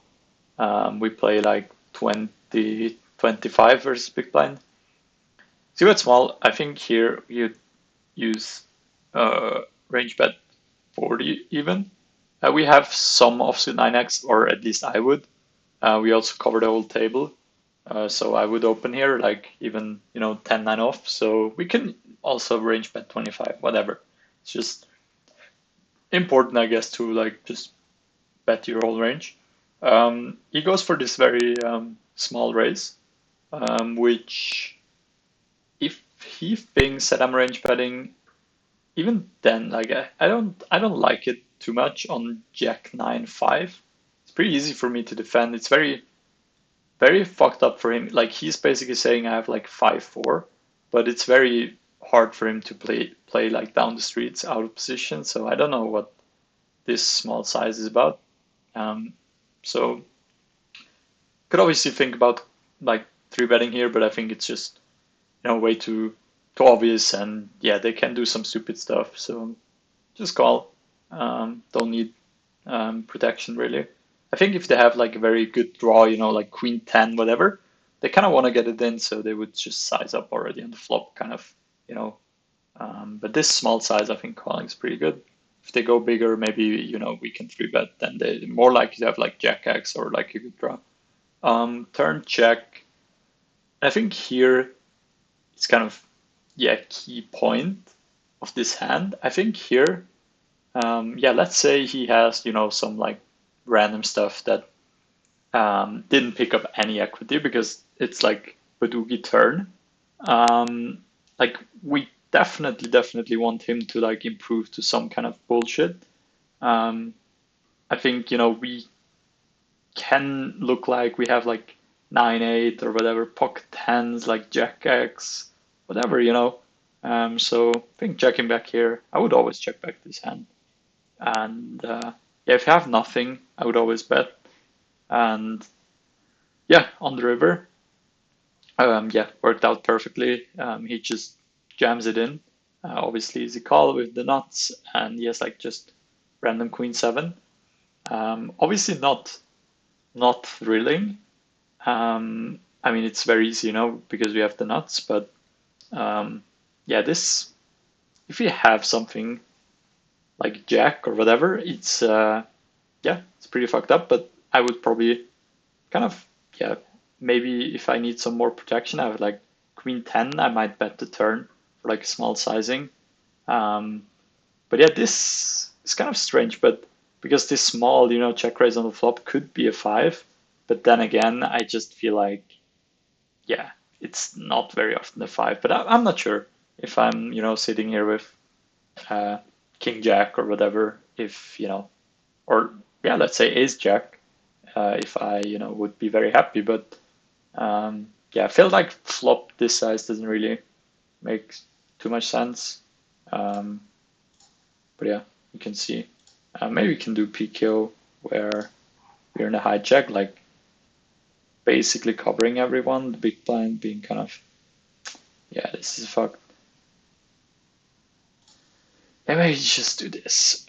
We play like 20, 25 versus big blind. See what's small? I think here you use range bet 40 even. We have some offsuit 9x, or at least I would. We also cover the whole table. So I would open here like even 10-9 off. So we can also range bet 25, whatever. It's just important, I guess, to like just bet your whole range. He goes for this very small raise, which if he thinks that I'm range betting, even then, like I don't like it too much on Jack 9-5. It's pretty easy for me to defend. It's very fucked up for him. Like he's basically saying I have like 5-4, but it's very hard for him to play like down the streets out of position. So I don't know what this small size is about. Um, so could obviously think about like three betting here, but I think it's just way too obvious, and yeah, they can do some stupid stuff. So just call. Don't need protection really. I think if they have like a very good draw, like queen 10, whatever, they kind of want to get it in, so they would just size up already on the flop, kind of, you know. But this small size, I think calling is pretty good. If they go bigger, maybe we can three bet. Then they're more likely to have like Jack X or like a good draw. Turn check. I think here it's kind of key point of this hand. I think here let's say he has, some like random stuff that didn't pick up any equity because it's like Badugi turn. Like we definitely want him to like improve to some kind of bullshit. Um, I think, we can look like we have like 9-8 or whatever, pocket tens like Jack X, whatever. So I think checking back here, I would always check back this hand. And yeah, if you have nothing, I would always bet. And yeah, on the river, worked out perfectly. He just jams it in. Obviously, easy call with the nuts, and he has like just random queen 7. Obviously, not thrilling. I mean, it's very easy, because we have the nuts. But yeah, this if you have something like Jack or whatever, it's it's pretty fucked up. But I would probably kind of maybe if I need some more protection, I would like queen 10. I might bet the turn for like small sizing. Um, but yeah, this is kind of strange. But because this small, check raise on the flop could be a 5. But then again, I just feel like it's not very often a 5. But I'm not sure if I'm sitting here with uh, king jack or whatever. If or let's say ace jack. If I would be very happy, but I feel like flop this size doesn't really make too much sense. But yeah, you can see. Maybe we can do PKO where we're in a hijack, like basically covering everyone, the big blind being kind of, this is fucked. Yeah, maybe just do this.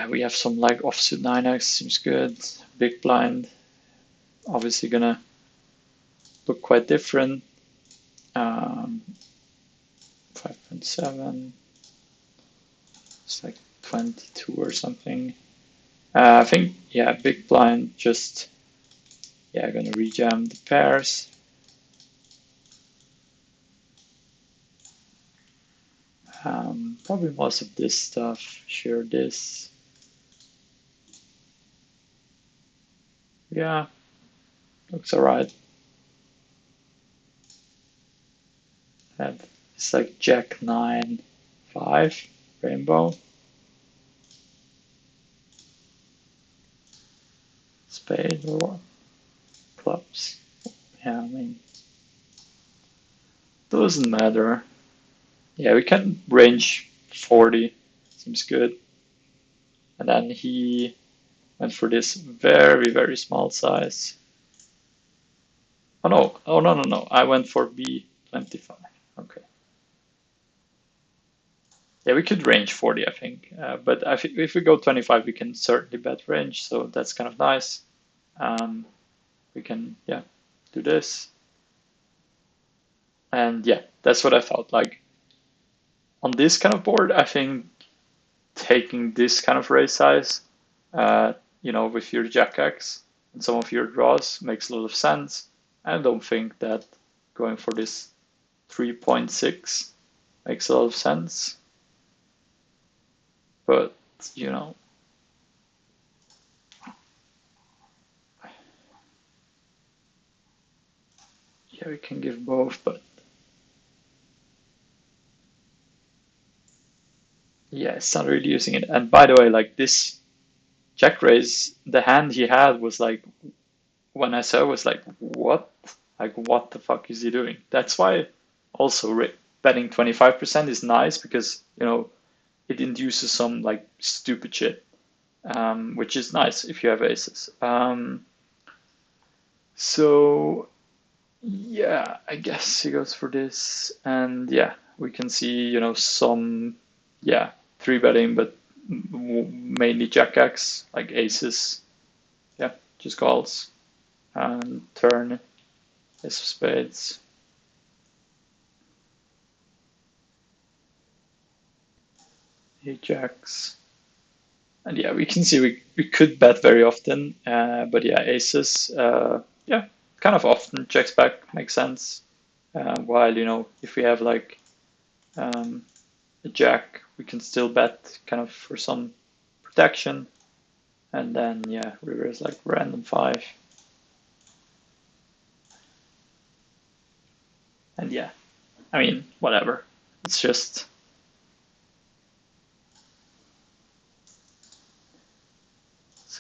We have some like offsuit 9x, seems good. Big blind, obviously gonna look quite different. 5.7, it's like 22 or something. I think, big blind just, gonna rejam the pairs. Probably most of this stuff, share this. Yeah, looks alright. It's like Jack 9-5 rainbow. Spade or clubs. Yeah, I mean, doesn't matter. Yeah, we can range 40. Seems good. And then he went for this very small size. Oh no! Oh no! I went for B25. Okay. Yeah, we could range 40, I think. But if we go 25, we can certainly bet range. So that's kind of nice. Um, we can, yeah, do this. And yeah, that's what I thought. Like on this kind of board, I think taking this kind of raise size, uh, with your Jack X and some of your draws makes a lot of sense. I don't think that going for this 3.6 makes a lot of sense. But, yeah, we can give both, but yeah, it's not really using it. And by the way, like this check raise, the hand he had was like, when I saw it, was like, what? Like, what the fuck is he doing? That's why also betting 25% is nice because, it induces some like stupid shit, which is nice if you have aces. So yeah, I guess he goes for this, and yeah, we can see, some, yeah, three betting, but mainly Jack X, like aces. Yeah, just calls and turn ace of spades. Eight jacks. And yeah, we can see we could bet very often, but yeah, aces, yeah, kind of often checks back, makes sense. While, if we have like a jack, we can still bet kind of for some protection. And then, yeah, river is like random five. And yeah, I mean, whatever. It's just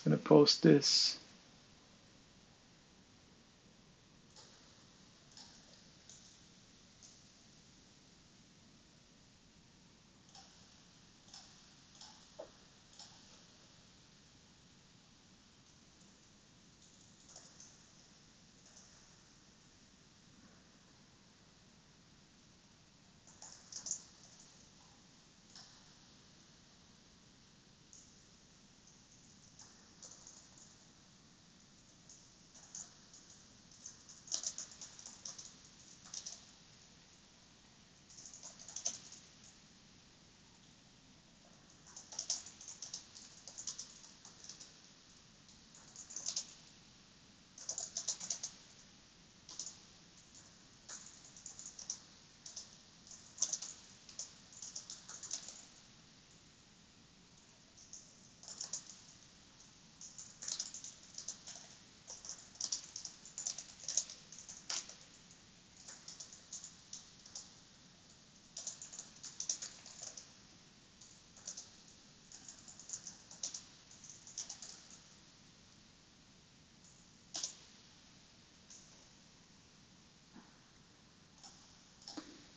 gonna post this.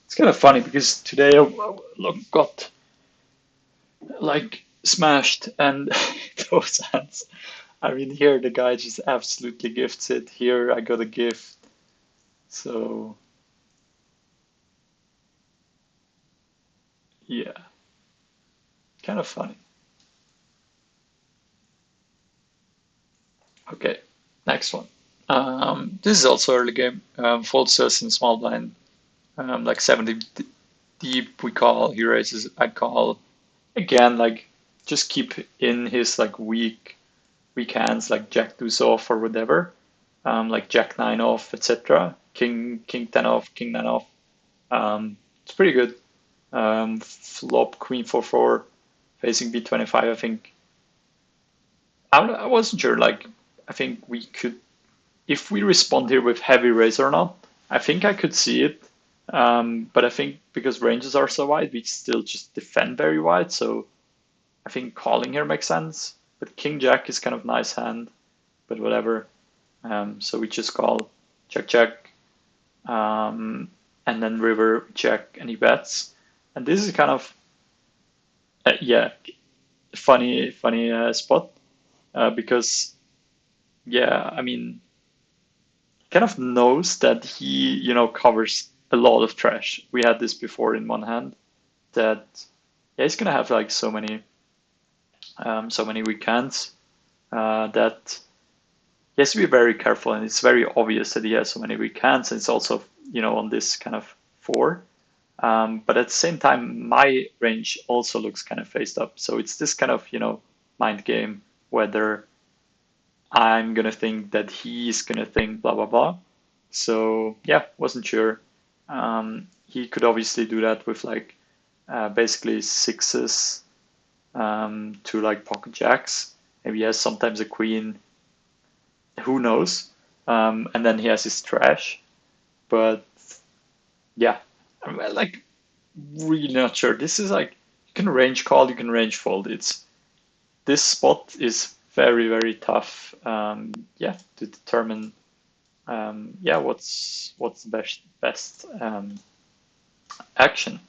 It's kind of funny because today I got like smashed and those hands. I mean, here the guy just absolutely gifts it. Here I got a gift. So yeah, kind of funny. Okay, next one. This is also early game. Folds us in small blind, like 70 deep. We call. He raises. I call. Again, like just keep in his like weak hands, like Jack deuce off or whatever, like Jack nine off, etc. King 10 off, King 9 off. It's pretty good. Flop Queen 4-4, facing B25. I think I wasn't sure. Like I think we could, if we respond here with heavy raise or not. I think I could see it, but I think because ranges are so wide, we still just defend very wide. So I think calling here makes sense. But King Jack is kind of nice hand, but whatever. So we just call check check, and then river check, and he bets. And this is kind of yeah, funny spot, because yeah, I mean, kind of knows that he covers a lot of trash. We had this before in one hand that yeah, he's gonna have like so many weekends that he has to be very careful, and it's very obvious that he has so many weekends, and it's also on this kind of four. But at the same time, my range also looks kind of faced up. So it's this kind of, mind game whether I'm gonna think that he's gonna think blah blah blah. So yeah, wasn't sure. He could obviously do that with like basically sixes to like pocket jacks. Maybe he has sometimes a queen. Who knows? And then he has his trash. But yeah, I'm like really not sure. This is like you can range call, you can range fold. It's this spot is very very tough. Yeah, to determine. Yeah, what's the best action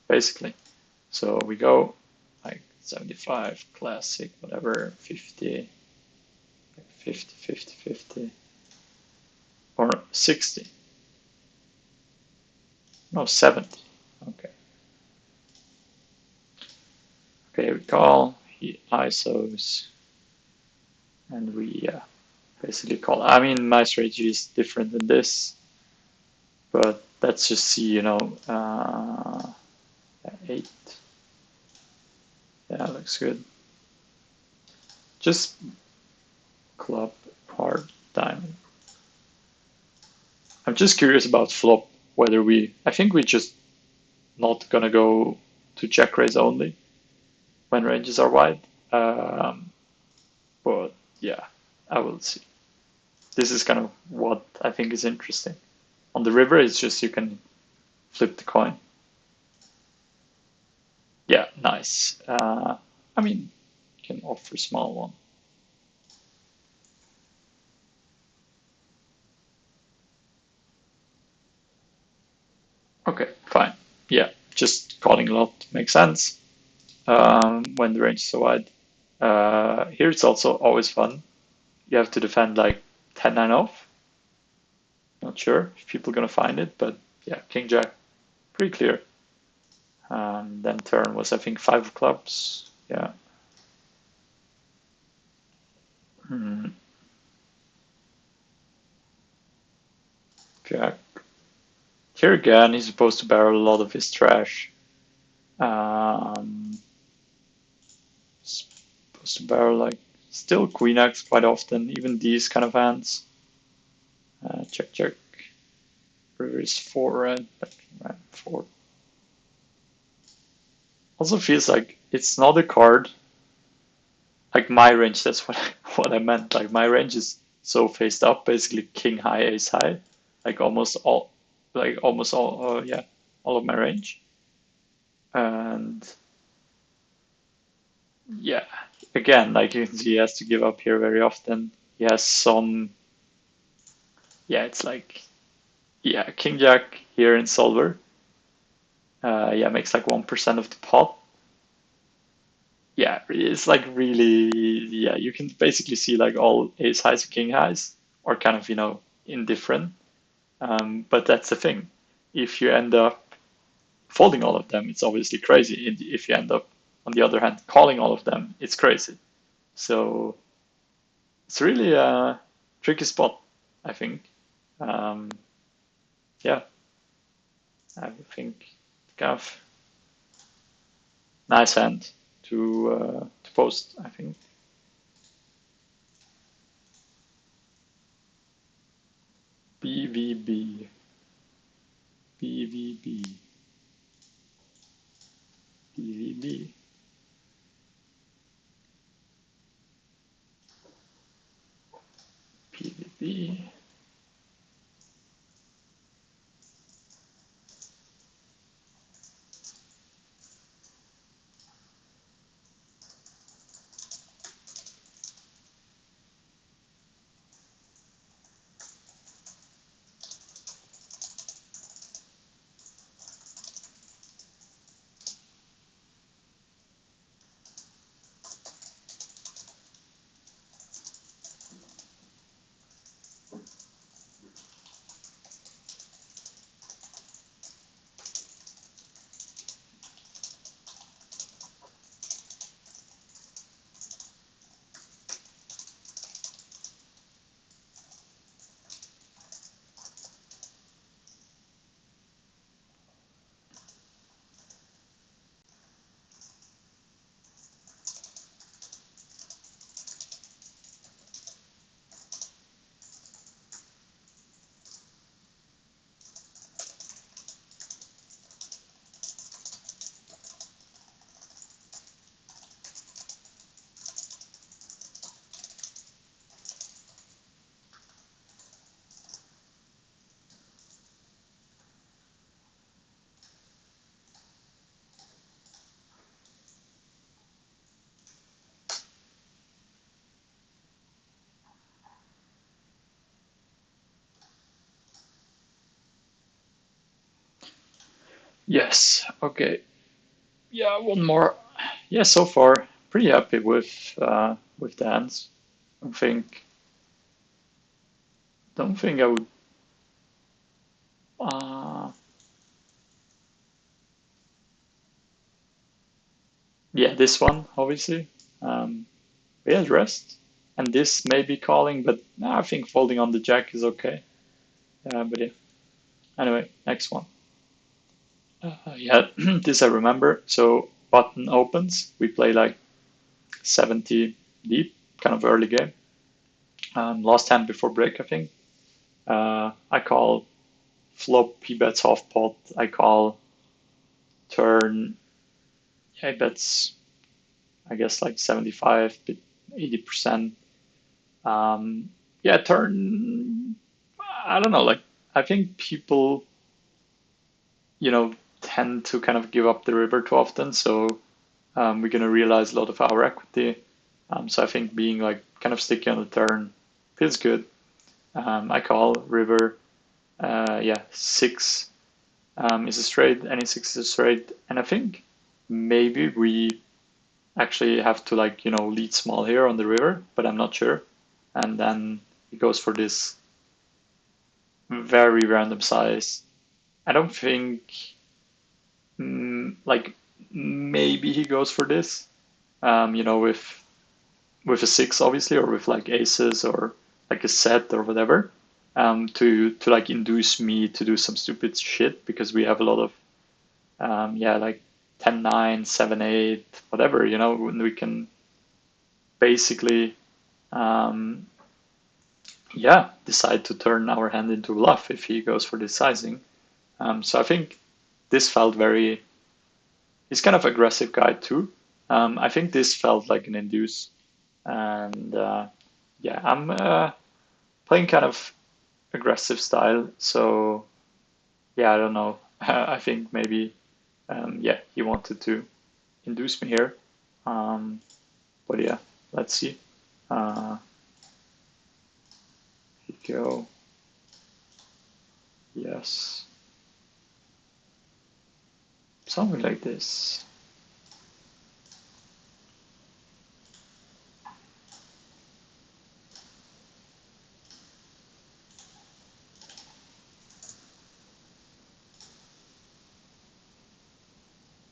basically. So we go like 75 classic, whatever, 50, 50, 50, 50, or 60. No, 70. Okay. Okay, we call. He ISOs, and we basically call. I mean, my strategy is different than this, but let's just see, 8. Yeah, looks good. Just club, heart, diamond. I'm just curious about flop, whether I think we're just not gonna go to check raise only when ranges are wide. But yeah, I will see. This is kind of what I think is interesting. On the river, it's just you can flip the coin. Yeah, nice. I mean, you can offer small one. Okay, fine. Yeah, just calling a lot makes sense when the range is so wide. Here it's also always fun. You have to defend like 10-9 off. Not sure if people are gonna find it, but yeah, King Jack, pretty clear. Then turn was I think 5 of clubs. Yeah. Hmm. Jack. Here again, he's supposed to barrel a lot of his trash. Um, supposed to barrel like still Queen X quite often, even these kind of hands. Check, check. River is 4 red, red 4. Also feels like it's not a card like my range. That's what what I meant. Like my range is so faced up, basically king high, ace high, like almost all, yeah, all of my range. And yeah, again, like you can see, he has to give up here very often. He has some, yeah, it's like, yeah, king jack here in solver. Yeah, makes like 1% of the pot. Yeah, it's like really, yeah, you can basically see like all ace highs and king highs are kind of, indifferent. But that's the thing. If you end up folding all of them, it's obviously crazy. If you end up, on the other hand, calling all of them, it's crazy. So it's really a tricky spot, I think. Um, yeah, I think kind of nice hand to post, I think. BVB, BVB, BVB. PVB. Yes. Okay. Yeah. One more. Yeah. So far, pretty happy with the hands. Don't think. Don't think I would. Uh, yeah. This one, obviously. We had rest, and this may be calling, but I think folding on the jack is okay. But yeah. Anyway, next one. Yeah. This I remember. So button opens. We play like 70 deep, kind of early game. Last hand before break, I think. I call flop, he bets half pot. I call turn, yeah, he bets, I guess, like 75, 80%. Yeah, turn, I don't know, like, I think people, you know, tend to kind of give up the river too often. So we're going to realize a lot of our equity. So I think being like kind of sticky on the turn feels good. I call river, yeah, six is a straight, any six is a straight, and I think maybe we actually have to like lead small here on the river, but I'm not sure. And then he goes for this very random size. I don't think like maybe he goes for this, with a six obviously, or with like aces or like a set or whatever, to like induce me to do some stupid shit because we have a lot of yeah, like 10-9, 7-8, whatever, when we can basically, um, yeah, decide to turn our hand into a bluff if he goes for this sizing. So I think this felt very, he's kind of aggressive guy too. I think this felt like an induce. And yeah, I'm playing kind of aggressive style. So yeah, I don't know. I think maybe, yeah, he wanted to induce me here. Um, But yeah, let's see. Uh, go. Yes. Something like this.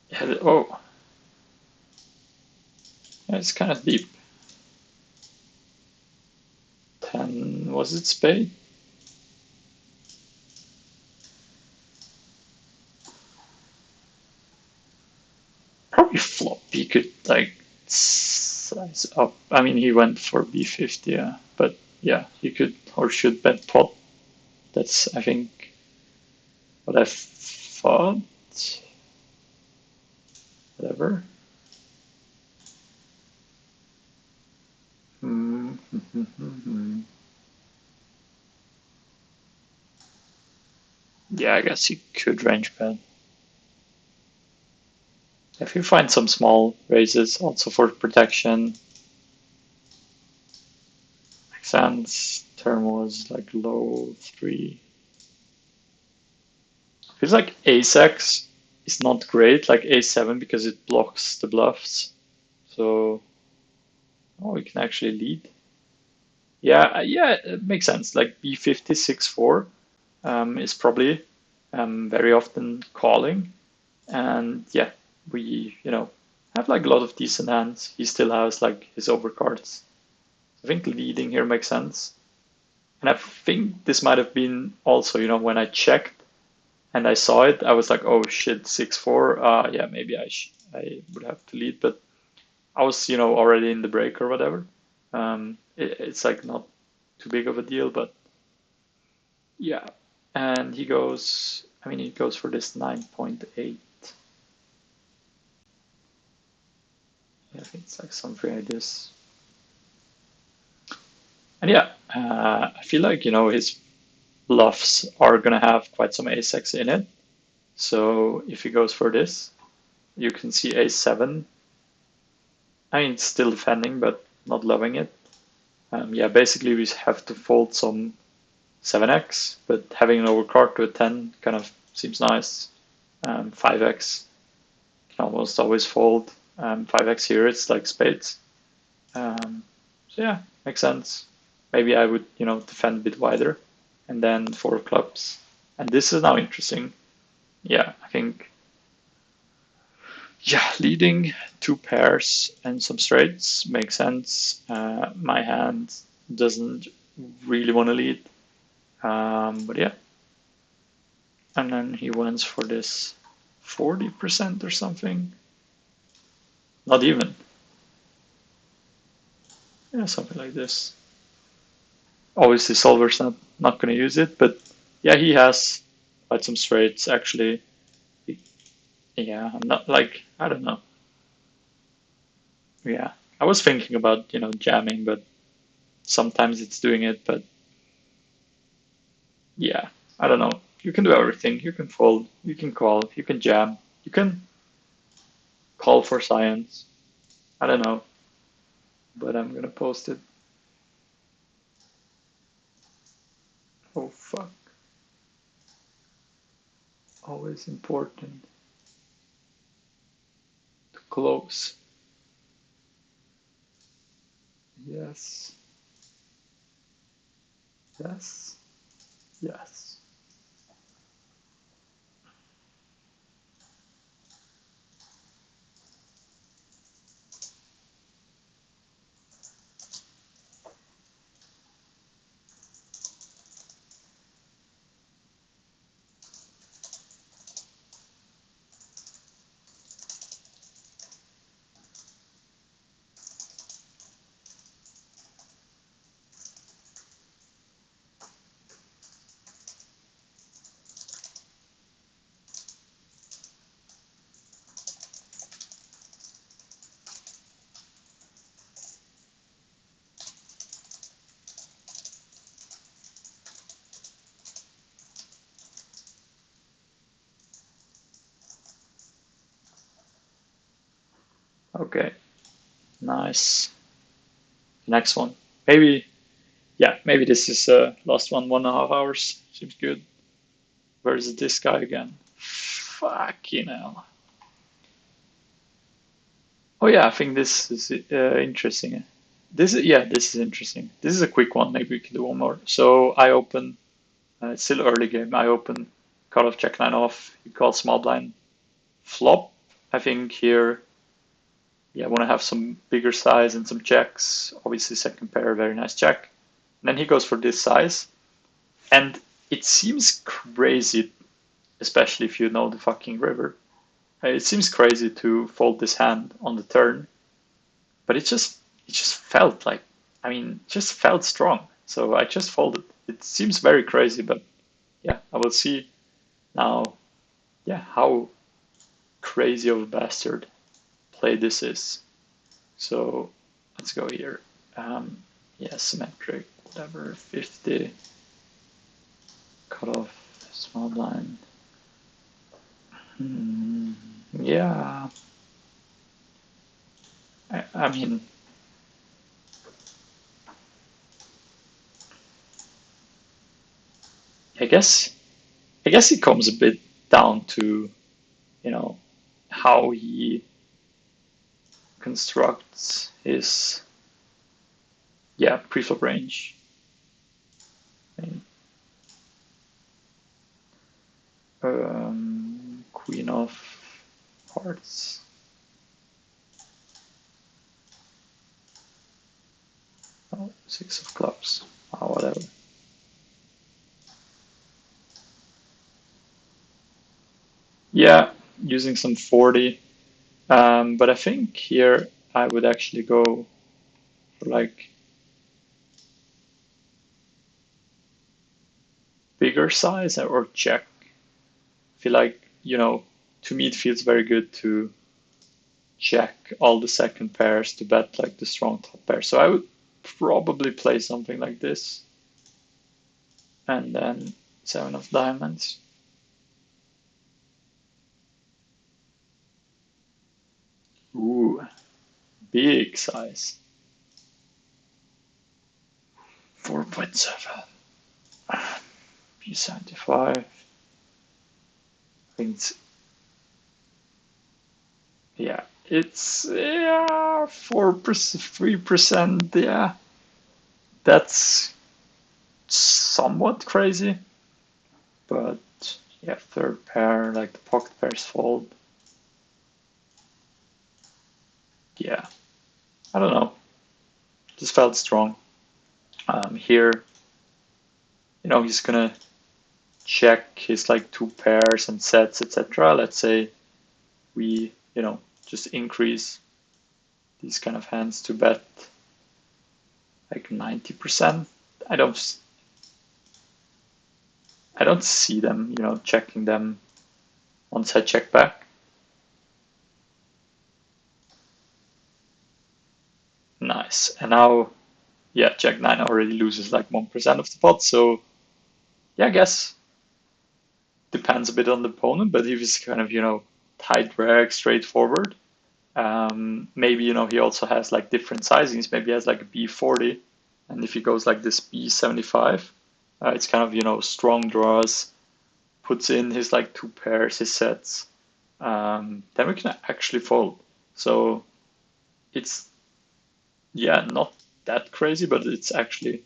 Yeah, oh, yeah, it's kind of deep. 10, was it spade? Probably flop. He could like size up. I mean, he went for B50, yeah. But yeah, he could or should bet pot. That's, I think, what I thought. Whatever. Yeah, I guess he could range bet. If you find some small raises also for protection, makes sense. Term was like low three. Feels like ace X is not great, like a7 because it blocks the bluffs. So, oh, we can actually lead. Yeah, yeah, it makes sense. Like b50 6-4 is probably very often calling, and yeah, we have like a lot of decent hands. He still has like his overcards. I think leading here makes sense. And I think this might have been also, when I checked and I saw it, I was like, oh shit, 6-4. Yeah, maybe I would have to lead, but I was, already in the break or whatever. It's like not too big of a deal, but yeah. And he goes, I mean, he goes for this 9.8. Yeah, I think it's like something like this. And yeah, I feel like, his bluffs are gonna have quite some ace-x in it. So if he goes for this, you can see a7. I mean, it's still defending, but not loving it. Yeah, basically we have to fold some 7x, but having an overcard to a 10 kind of seems nice. 5x can almost always fold. 5x here, it's like spades. So yeah, makes sense. Maybe I would, defend a bit wider. And then 4 clubs. And this is now interesting. Yeah, I think, yeah, leading 2 pairs and some straights makes sense. My hand doesn't really want to lead. But yeah. And then he went for this 40% or something. Not even. Yeah, something like this. Obviously, Solver's not going to use it, but yeah, he has quite some straights actually. Yeah, I'm not like, I don't know. Yeah, I was thinking about, jamming, but sometimes it's doing it. But yeah, I don't know. You can do everything. You can fold, you can call, you can jam, you can call for science. I don't know, but I'm gonna post it. Oh fuck. Always important to close. Yes. Yes. Yes. Okay. Nice. Next one. Maybe, yeah, maybe this is last one, 1.5 hours. Seems good. Where's this guy again? Fucking hell. Oh yeah, I think this is interesting. This is interesting. This is a quick one. Maybe we can do one more. So I open. It's still early game. I open. Cut off check nine off. You call small blind. Flop. I think here. Yeah, I want to have some bigger size and some checks. Obviously, second pair, very nice check. And then he goes for this size. And it seems crazy, especially if you know the fucking river. It seems crazy to fold this hand on the turn, but it just felt like, I mean, just felt strong. So I just folded. It seems very crazy, but yeah, I will see now, yeah, how crazy of a bastard play this is. So let's go here. Yeah, symmetric, whatever, 50, cut off, small blind. Yeah, I mean, I guess I guess it comes a bit down to, you know, how he constructs his, yeah, preflop range. I mean, Queen of Hearts. Oh, 6 of Clubs. Oh, whatever. Yeah, using some 40. But I think here I would actually go for like bigger size or check. I feel like, to me it feels very good to check all the second pairs to bet like the strong top pair. So I would probably play something like this. And then 7 of diamonds. Ooh, big size. 4.7. B75. I think it's Yeah, it's 4%, 3%. Yeah, that's somewhat crazy. But yeah, third pair, like the pocket pairs fold. Yeah, I don't know. Just felt strong. Here, he's gonna check his like two pairs and sets, etc. Let's say we, just increase these kind of hands to bet like 90%. I don't I don't see them, checking them once I check back. Nice. And now, yeah, Jack 9 already loses like 1% of the pot. So, yeah, I guess depends a bit on the opponent, but if he's kind of, tight rag, straightforward, maybe, he also has like different sizings. Maybe he has like a B40. And if he goes like this B75, it's kind of, strong draws, puts in his like two pairs, his sets, then we can actually fold. So it's, yeah, not that crazy, but it's actually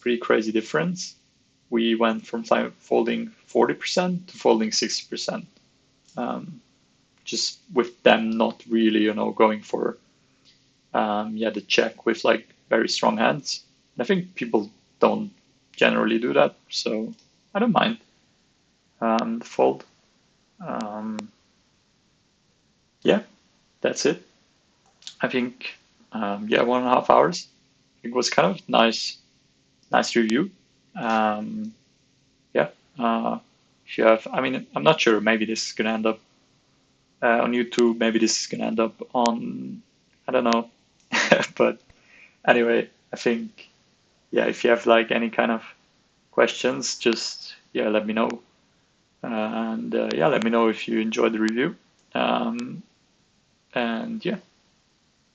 pretty crazy difference. We went from folding 40% to folding 60%, just with them not really, going for the check with like very strong hands. And I think people don't generally do that, so I don't mind the fold. Um, yeah, that's it. I think 1.5 hours. It was kind of nice review. Um, yeah. If you have, I mean, I'm not sure. Maybe this is gonna end up on YouTube. Maybe this is gonna end up on, I don't know. But anyway, I think, yeah, if you have like any kind of questions, just, yeah, let me know. And yeah, let me know if you enjoyed the review. Um, and yeah,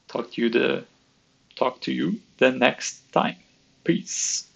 talk to you the next time. Peace.